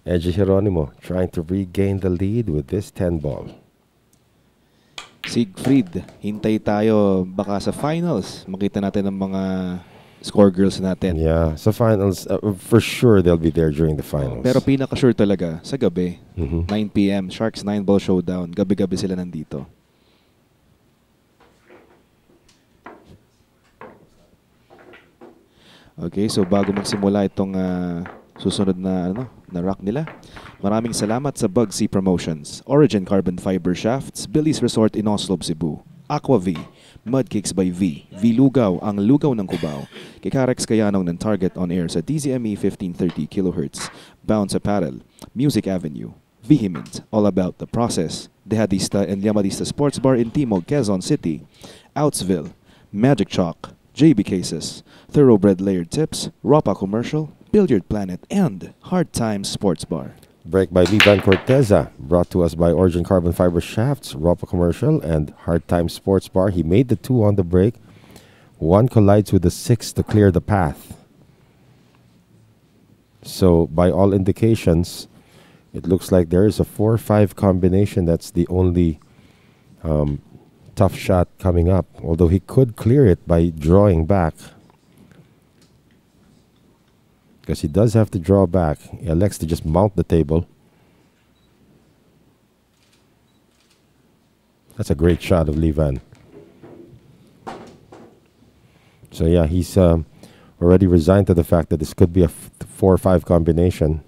Edgy Geronimo trying to regain the lead with this 10 ball. Siegfried, hintay tayo baka sa finals. Makita natin ang mga score girls natin. Yeah, so finals, for sure they'll be there during the finals. Pero pinaka-sure talaga, sa gabi, Mhm. 9 p.m., Sharks 9-ball showdown. Gabi-gabi sila nandito. Okay, so bago magsimula itong susunod na rock nila, maraming salamat sa Bugsy Promotions, Origin Carbon Fiber Shafts, Billy's Resort in Oslo, Cebu, Aqua V, Mudcakes by V, V-Lugaw, ang lugaw ng Cubao, Kikarex Kayanong ng Target on Air sa DZME 1530 kHz, Bounce Apparel, Music Avenue, Vehement, All About the Process, Dehadista and Llamadista Sports Bar in Timog, Quezon City, Outsville, Magic Chalk, JB Cases, Thoroughbred Layered Tips, Ropa Commercial, Billiard Planet, and Hard Times Sports Bar. Break by Vann Corteza, brought to us by Origin Carbon Fiber Shafts, Ropa Commercial, and Hard Times Sports Bar. He made the 2 on the break. 1 collides with the 6 to clear the path. So, by all indications, it looks like there is a 4-5 combination. That's the only tough shot coming up. Although he could clear it by drawing back. Because he does have to draw back. He elects to just mount the table. That's a great shot of Vann. So yeah, he's already resigned to the fact that this could be a 4-5 combination.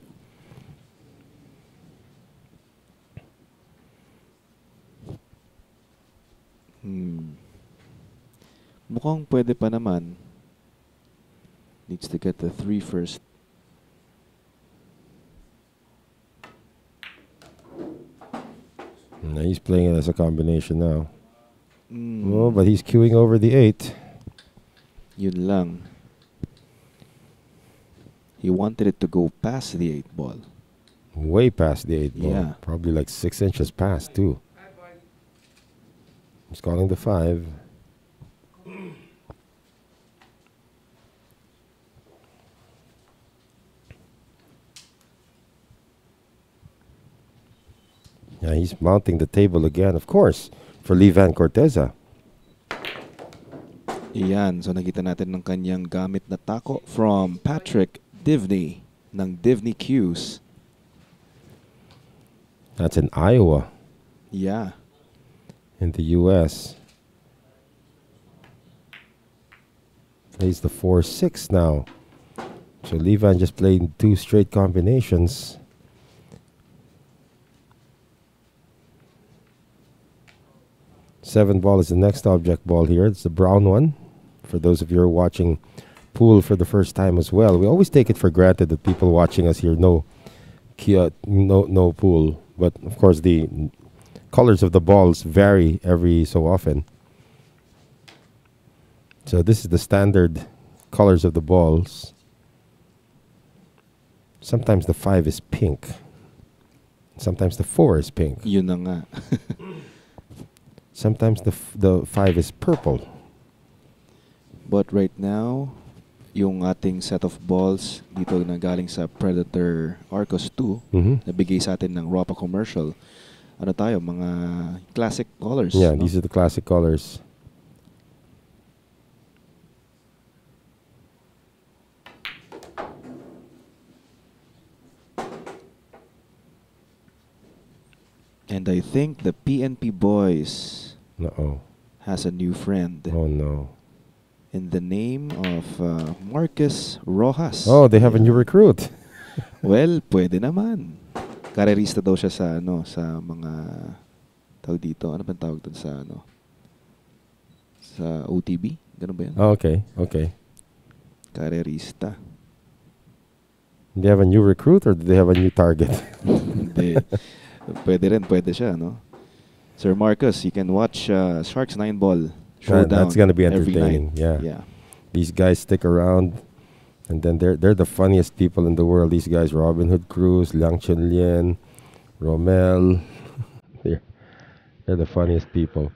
Mukhang pwede pa naman. Needs to get the 3 first. Now he's playing it as a combination now. Mm. Oh, but he's queuing over the 8. Yun lang. He wanted it to go past the 8 ball. Way past the 8 ball. Yeah. Probably like 6 inches past, too. He's calling the 5. Yeah, he's mounting the table again, of course, for Vann Corteza. Iyan. So nakita natin ng kanyang gamit na tako from Patrick Divney ng Divney Q's. That's in Iowa, Yeah. in the U.S. Plays the 4-6 now. So Vann just played 2 straight combinations. Seven ball is the next object ball here. It's the brown one. For those of you who are watching pool for the first time as well, we always take it for granted that people watching us here know no pool. But of course, the colors of the balls vary every so often. So this is the standard colors of the balls. Sometimes the 5 is pink. Sometimes the 4 is pink. Yun na nga. Sometimes the 5 is purple. But right now, yung ating set of balls dito na galing sa Predator Arcos 2, nabigay sa atin ng Ropa Commercial. Ano tayo, mga classic colors. Yeah, no? these are the classic colors. And I think the PNP boys Uh-oh. has a new friend Oh, no. in the name of Marcus Rojas. Oh, they have a new recruit. Well, pwede naman. Karerista daw siya sa sa mga tawag dito. Ano bang tawag doon sa sa OTB? Ganun ba yan? Oh, okay, okay. Karerista. Do they have a new recruit or do they have a new target? Hindi. Pwede siya, no? Sir Marcus, you can watch Sharks 9 Ball Showdown. That's gonna be every entertaining. night. Yeah. These guys stick around, and then they're the funniest people in the world. These guys, Robin Hood Cruz, Liang Chunlien, Romel. they're the funniest people.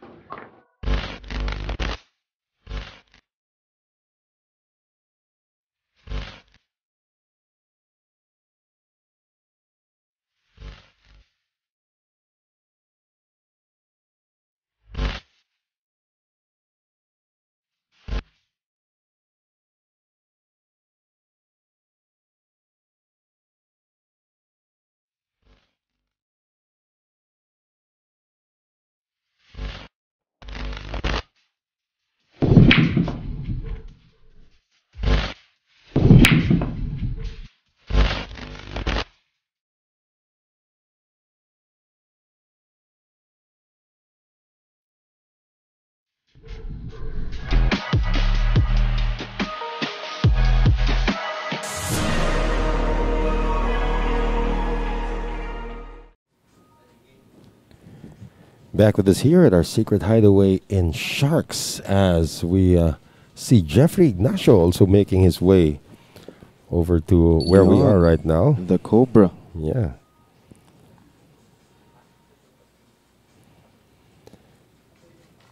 Back with us here at our secret hideaway in Sharks as we see Jeffrey Ignacio also making his way over to where we are right now. The Cobra. Yeah.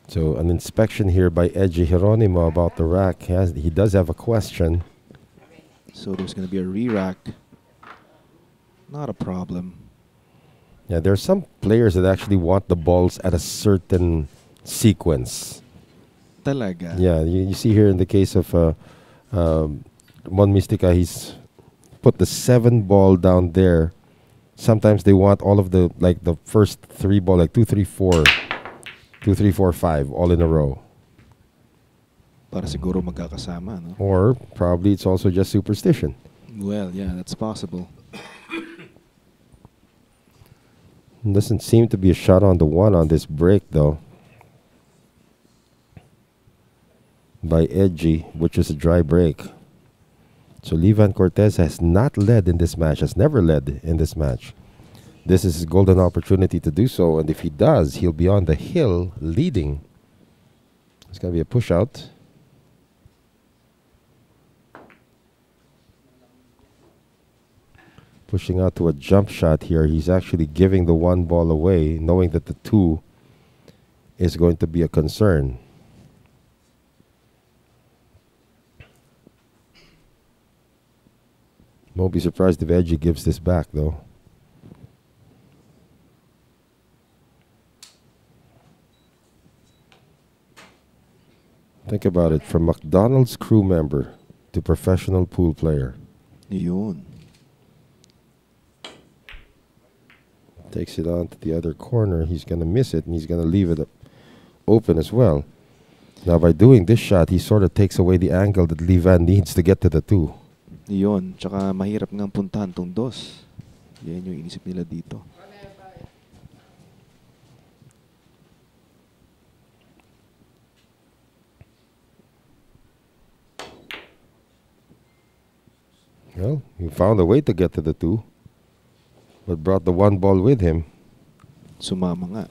So an inspection here by Edgy Geronimo about the rack. He does have a question. So there's going to be a re-rack. Not a problem. Yeah, there are some players that actually want the balls at a certain sequence. Talaga. Yeah, you see here in the case of Mon Mystica, he's put the 7 ball down there. Sometimes they want all of the first 3 ball, like 2, 3, 4, 2, 3, 4, 5, all in a row. Para siguro magkakasama, no? Or probably it's also just superstition. Well, yeah, that's possible. Doesn't seem to be a shot on the 1 on this break, though. By Edgy, which is a dry break. So Vann Corteza has not led in this match, has never led in this match. This is his golden opportunity to do so, and if he does, he'll be on the hill leading. It's going to be a push out. Pushing out to a jump shot here. He's actually giving the 1 ball away, knowing that the 2 is going to be a concern. Won't be surprised if Edgy gives this back, though. Think about it. From McDonald's crew member to professional pool player. Yun. Takes it on to the other corner. He's going to miss it, and he's going to leave it open as well. Now, by doing this shot, he sort of takes away the angle that Vann needs to get to the 2. Yun. Tsaka mahirap ngang puntahan tong 2. Yan yung inisip nila dito. Well, he found a way to get to the 2, but brought the 1 ball with him. Sumama nga.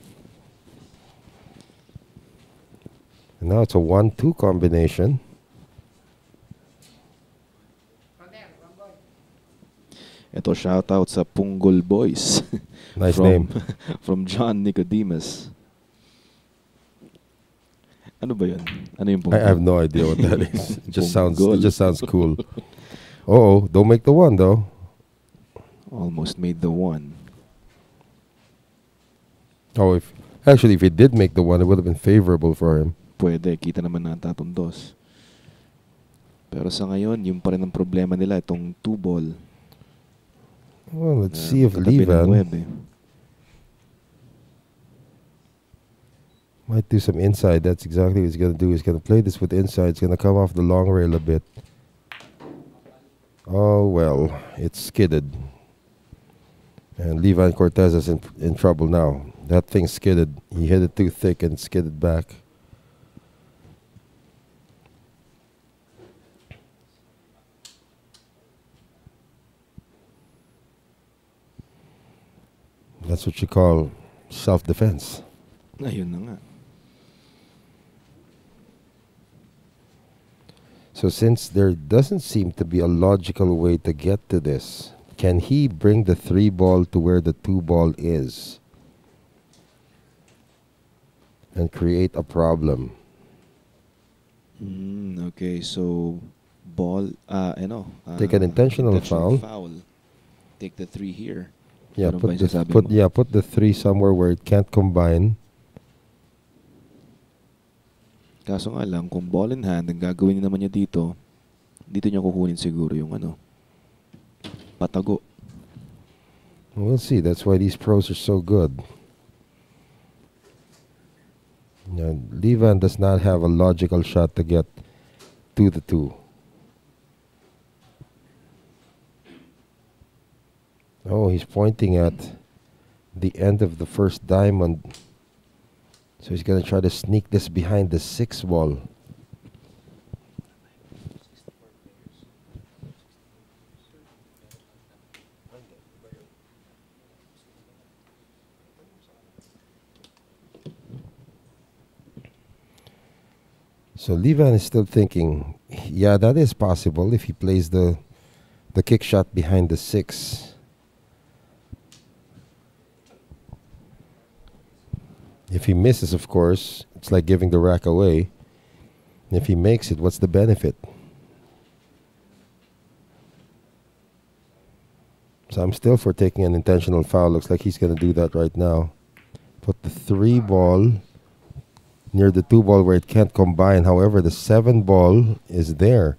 And now it's a 1-2 combination. Ito, shoutout sa Punggol Boys. Nice name. From John Nicodemus. Ano ba yun? Ano yung I have punggol? no idea what that is. It just sounds cool. Don't make the one though. Almost made the one. If he did make the one, it would have been favorable for him. Pwede, kita naman na tatong dos. Pero sa ngayon, yung pa rin ang problema nila, itong 2-ball. Well, let's see if Katabi ng Levan 9. might do some inside. That's exactly what he's going to do. He's going to play this with inside. He's going to come off the long rail a bit. Oh, well, it's skidded. And Vann Corteza's in trouble now. That thing skidded. He hit it too thick and skidded back. That's what you call self-defense. Ayun na nga. So since there doesn't seem to be a logical way to get to this, can he bring the 3-ball to where the 2-ball is and create a problem? Okay, so ball, Take an intentional foul. Take the 3 here. Yeah, Ganun ba yung sasabi mo? put the 3 somewhere where it can't combine. Kaso nga lang, kung ball in hand, ang gagawin naman niya dito niya kukunin siguro yung patago. We'll see. That's why these pros are so good. Levan does not have a logical shot to get to the 2. Oh, he's pointing at the end of the first diamond. So he's going to try to sneak this behind the 6-ball. So Levan is still thinking, yeah, that is possible if he plays the kick shot behind the 6. If he misses, of course, it's like giving the rack away. And if he makes it, what's the benefit? So I'm still for taking an intentional foul. Looks like he's going to do that right now. Put the 3-ball near the 2-ball where it can't combine. However, the 7-ball is there.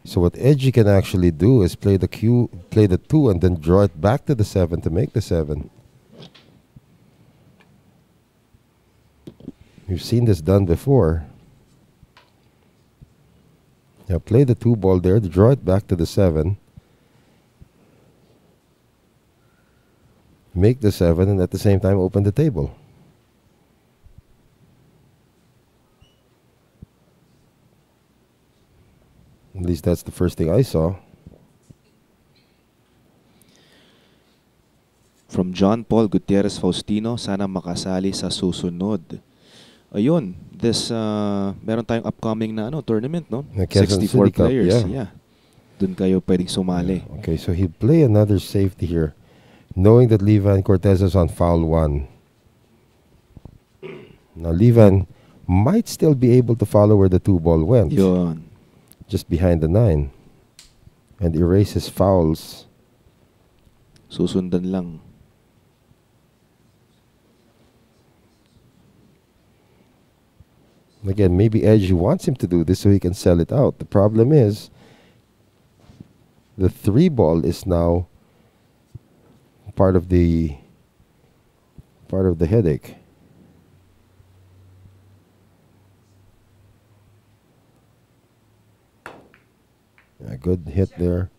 So what Edgy can actually do is play the 2 and then draw it back to the 7 to make the 7. We've seen this done before. Yeah, play the 2-ball there, draw it back to the 7. Make the 7 and at the same time open the table. At least that's the first thing I saw. From John Paul Gutierrez Faustino, sana makasali sa susunod. Ayun, meron tayong upcoming na tournament, no? Quezon 64 City Cup, players, yeah. Doon kayo pwedeng sumali. Okay, so he'll play another safety here, knowing that Vann Corteza is on foul 1. Now Vann might still be able to follow where the 2-ball went. Yun. Just behind the 9. And erase his fouls. Susundan lang. Again, maybe Edgy wants him to do this so he can sell it out. The problem is the 3-ball is now part of the headache. A good hit there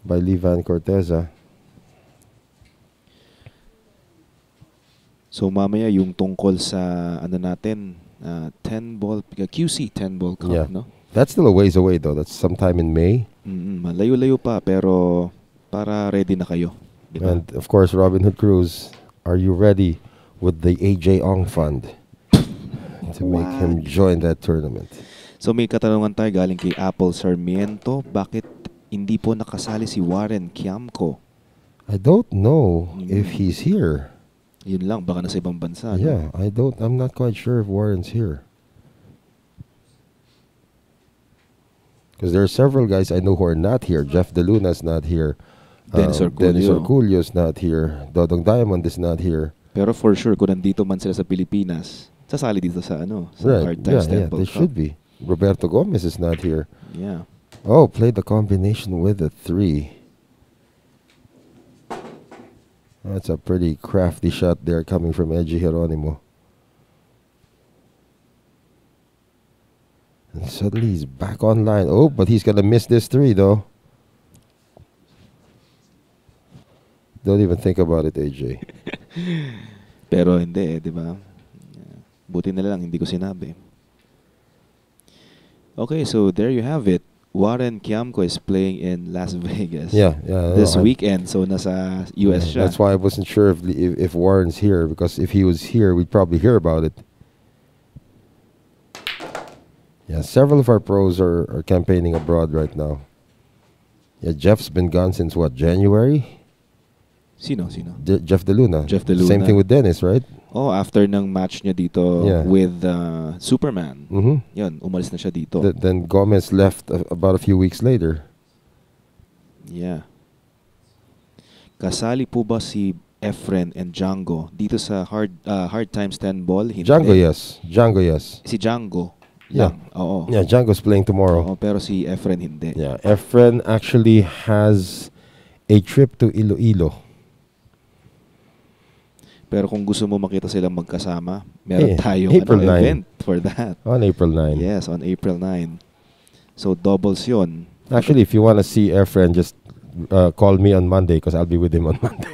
by Vann Corteza. So mamaya yung tungkol sa natin, 10-ball, QC 10-ball cup, Yeah. no? That's still a ways away though. That's sometime in May. Malayo-layo pa, pero para ready na kayo. Diba? And of course, Robin Hood Cruz, are you ready with the AJ Ong Fund to make him join that tournament? So may katanungan tayo galing kay Apple Sarmiento. Bakit hindi po nakasali si Warren Kiamco? I don't know if he's here. Yun lang, baka nasa ibang bansa. Yeah, I'm not quite sure if Warren's here. Because there are several guys I know who are not here. Jeff DeLuna's not here. Dennis Orculio. Orculio's not here. Dodong Diamond is not here. Pero for sure, kung nandito man sila sa Pilipinas, sasali dito sa Hard Times Temple they should be. Roberto Gomez is not here. Yeah. Oh, played the combination with a 3. That's a pretty crafty shot there coming from Edgy Geronimo. And suddenly he's back online. Oh, but he's going to miss this 3 though. Don't even think about it, AJ. Pero hindi di ba? Buti na lang hindi ko sinabi. Okay, so there you have it. Warren Kiamco is playing in Las Vegas. Yeah. This weekend, so nasa US siya. That's why I wasn't sure if Warren's here, because if he was here, we'd probably hear about it. Yeah, several of our pros are campaigning abroad right now. Yeah, Jeff's been gone since what, January? Sino? Jeff DeLuna. Jeff DeLuna. Same thing with Dennis, right? Oh, after ng match niya dito with Superman. Mm-hmm. Yun, umalis na siya dito. Then Gomez left about a few weeks later. Yeah. Kasali po ba si Efren and Django dito sa Hard Times 10 ball? Hindi. Django, yes. Si Django. Yeah. Oo. Yeah, Django's playing tomorrow. Oo, pero si Efren hindi. Yeah, Efren actually has a trip to Iloilo. Pero kung gusto mo makita silang magkasama, meron tayong April 9. event for that. On April 9. Yes, on April 9. So doubles yun. Actually, if you want to see Efren, just call me on Monday because I'll be with him on Monday.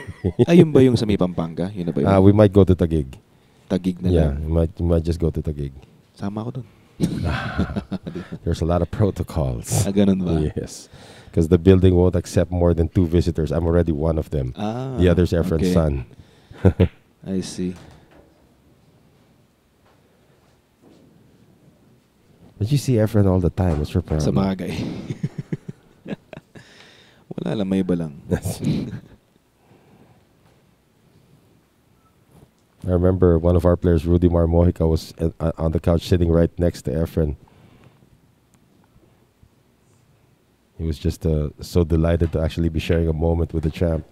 Ayun ba yung sa may Pampanga? Yun na ba yun? We might go to Taguig. Taguig na Yeah, lang. we might just go to Taguig. Sama ako dun. There's a lot of protocols. Ganun ba? Yes. Because the building won't accept more than 2 visitors. I'm already one of them. The other's Efren's son. I see. But you see Efren all the time. What's your problem? Sa bagay. Wala lang, may iba lang. I remember one of our players, Rudy Marmojica, was on the couch sitting right next to Efren. He was just so delighted to actually be sharing a moment with the champ.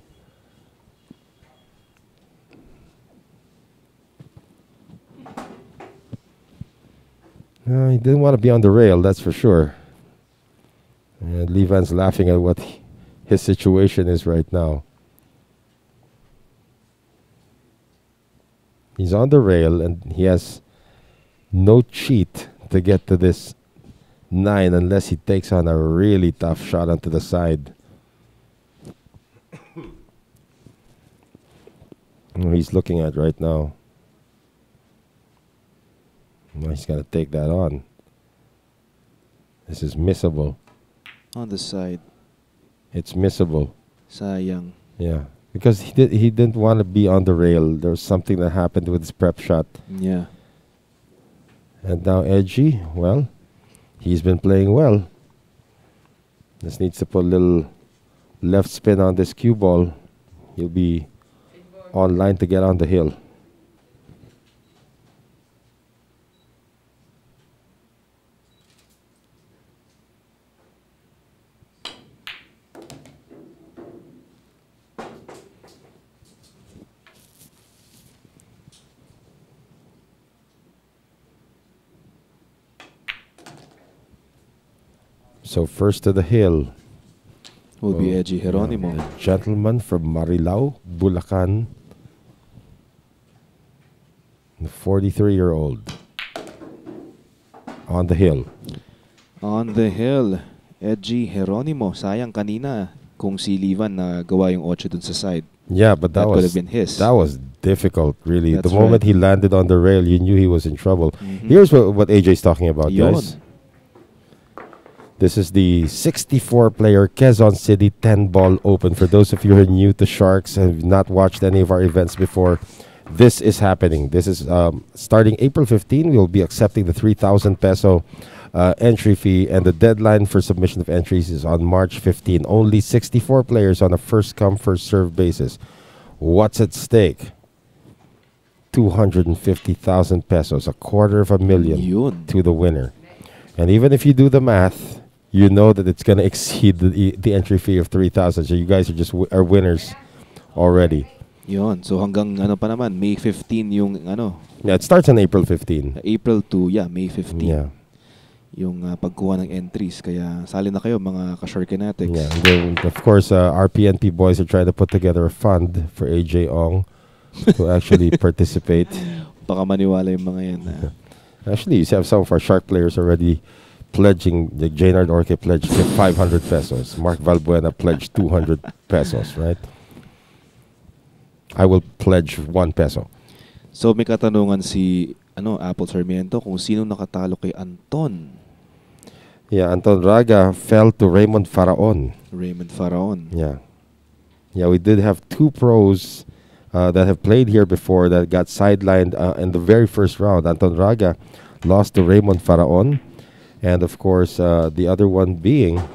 He didn't want to be on the rail, that's for sure. And Lee Van's laughing at what his situation is right now. He's on the rail and he has no cheat to get to this 9 unless he takes on a really tough shot onto the side. He's looking at right now. No, he's going to take that on. This is missable. On the side. It's missable. Sayang. Yeah. Because he didn't want to be on the rail. There was something that happened with his prep shot. Yeah. And now Edgy, well, he's been playing well. Just needs to put a little left spin on this cue ball. He'll be online to get on the hill. So first to the hill will be Edgy Geronimo. A gentleman from Marilao, Bulacan. The 43-year-old. On the hill. On the hill. Edgy Geronimo. Sayang kanina kung si Livan na gawa yung 8 dun sa side. Yeah, but that could was have been his. That was difficult, really. That's the moment right. he landed on the rail, you knew he was in trouble. Here's what AJ's talking about, guys. This is the 64-player Quezon City 10-ball open. For those of you who are new to Sharks and have not watched any of our events before, this is happening. This is starting April 15. We'll be accepting the 3,000 peso entry fee, and the deadline for submission of entries is on March 15. Only 64 players on a first-come, first-served basis. What's at stake? 250,000 pesos, $250,000 Yun. to the winner. And even if you do the math, you know that it's going to exceed the entry fee of 3,000. So you guys are just are winners already. Yun. So hanggang ano pa naman, May 15 yung ano. Yeah, it starts on April 15. April to, May 15. Yeah. Yung pagkuha ng entries. Kaya sali na kayo mga ka-Sharkinatics. Yeah. And then, of course, our PNP boys are trying to put together a fund for AJ Ong to actually participate. Baka maniwala yung mga yan. Actually, you have some of our Shark players already pledging. Like Jaynard Orque pledged 500 pesos. Mark Valbuena pledged 200 pesos, right? I will pledge 1 peso. So may katanungan si Apple Sarmiento kung sino nakatalo kay Anton. Yeah, Anton Raga fell to Raymond Faraon. Raymond Faraon. Yeah. Yeah, we did have 2 pros that have played here before that got sidelined in the very first round. Anton Raga lost to Raymond Faraon. And of course, the other one being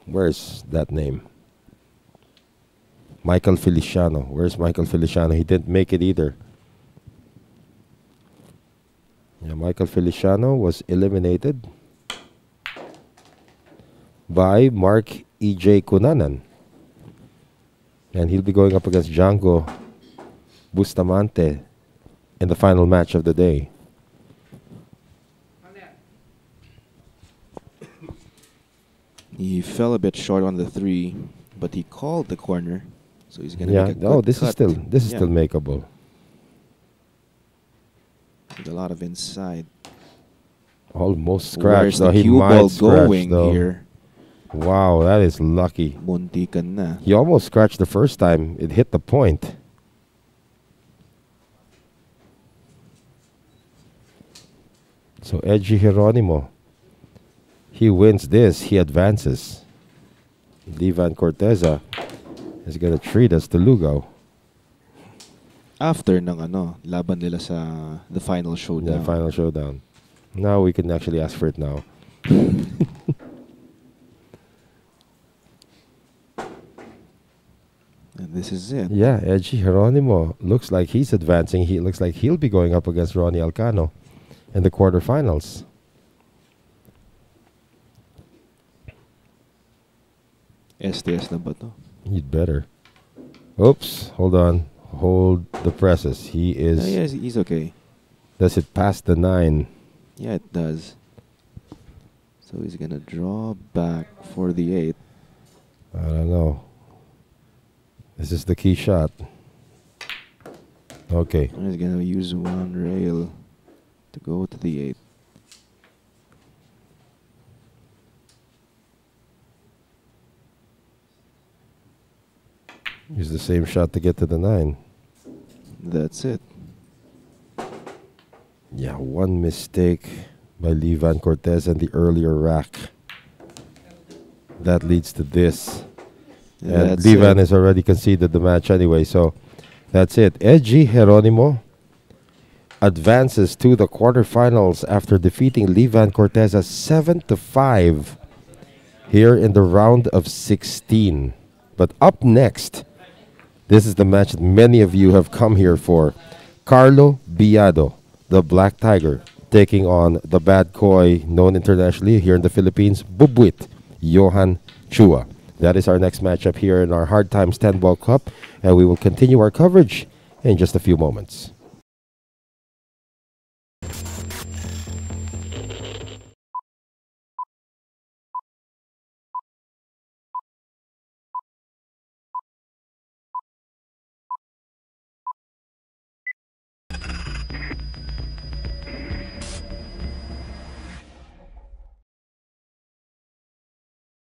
where's that name? Michael Feliciano. Where's Michael Feliciano? He didn't make it either. Yeah, Michael Feliciano was eliminated by Mark E.J. Cunanan. And he'll be going up against Django Bustamante in the final match of the day. He fell a bit short on the 3, but he called the corner. So he's gonna make a good this cut. is still makeable. With a lot of inside. Almost scratched. Where's the He cue might ball scratch, going though. here? Wow, that is lucky. Muntikan na. He almost scratched the first time. It hit the point. So Edgy Geronimo, he wins this. He advances. Vann Corteza is going to treat us to Lugaw. After ng laban nila sa the final showdown. The final showdown. Now we can actually ask for it now. And this is it. Yeah, Edgy Geronimo looks like he's advancing. He looks like he'll be going up against Ronnie Alcano in the quarterfinals. STS na ba to? You'd better. Oops, hold on. Hold the presses. He is... Yeah, he's okay. Does it pass the 9? Yeah, it does. So he's going to draw back for the 8. I don't know. This is the key shot. Okay. And he's going to use one rail to go to the 8. Use the same shot to get to the 9. That's it. Yeah, one mistake by Vann Corteza in the earlier rack. That leads to this. And Vann has already conceded the match anyway, so that's it. Edgy Geronimo advances to the quarterfinals after defeating Vann Corteza 7-5 here in the round of 16. But up next, this is the match that many of you have come here for. Carlo Biado, the Black Tiger, taking on the bad koi known internationally here in the Philippines, Bubwit, Johan Chua. That is our next matchup here in our Hard Times 10 Ball Cup, and we will continue our coverage in just a few moments.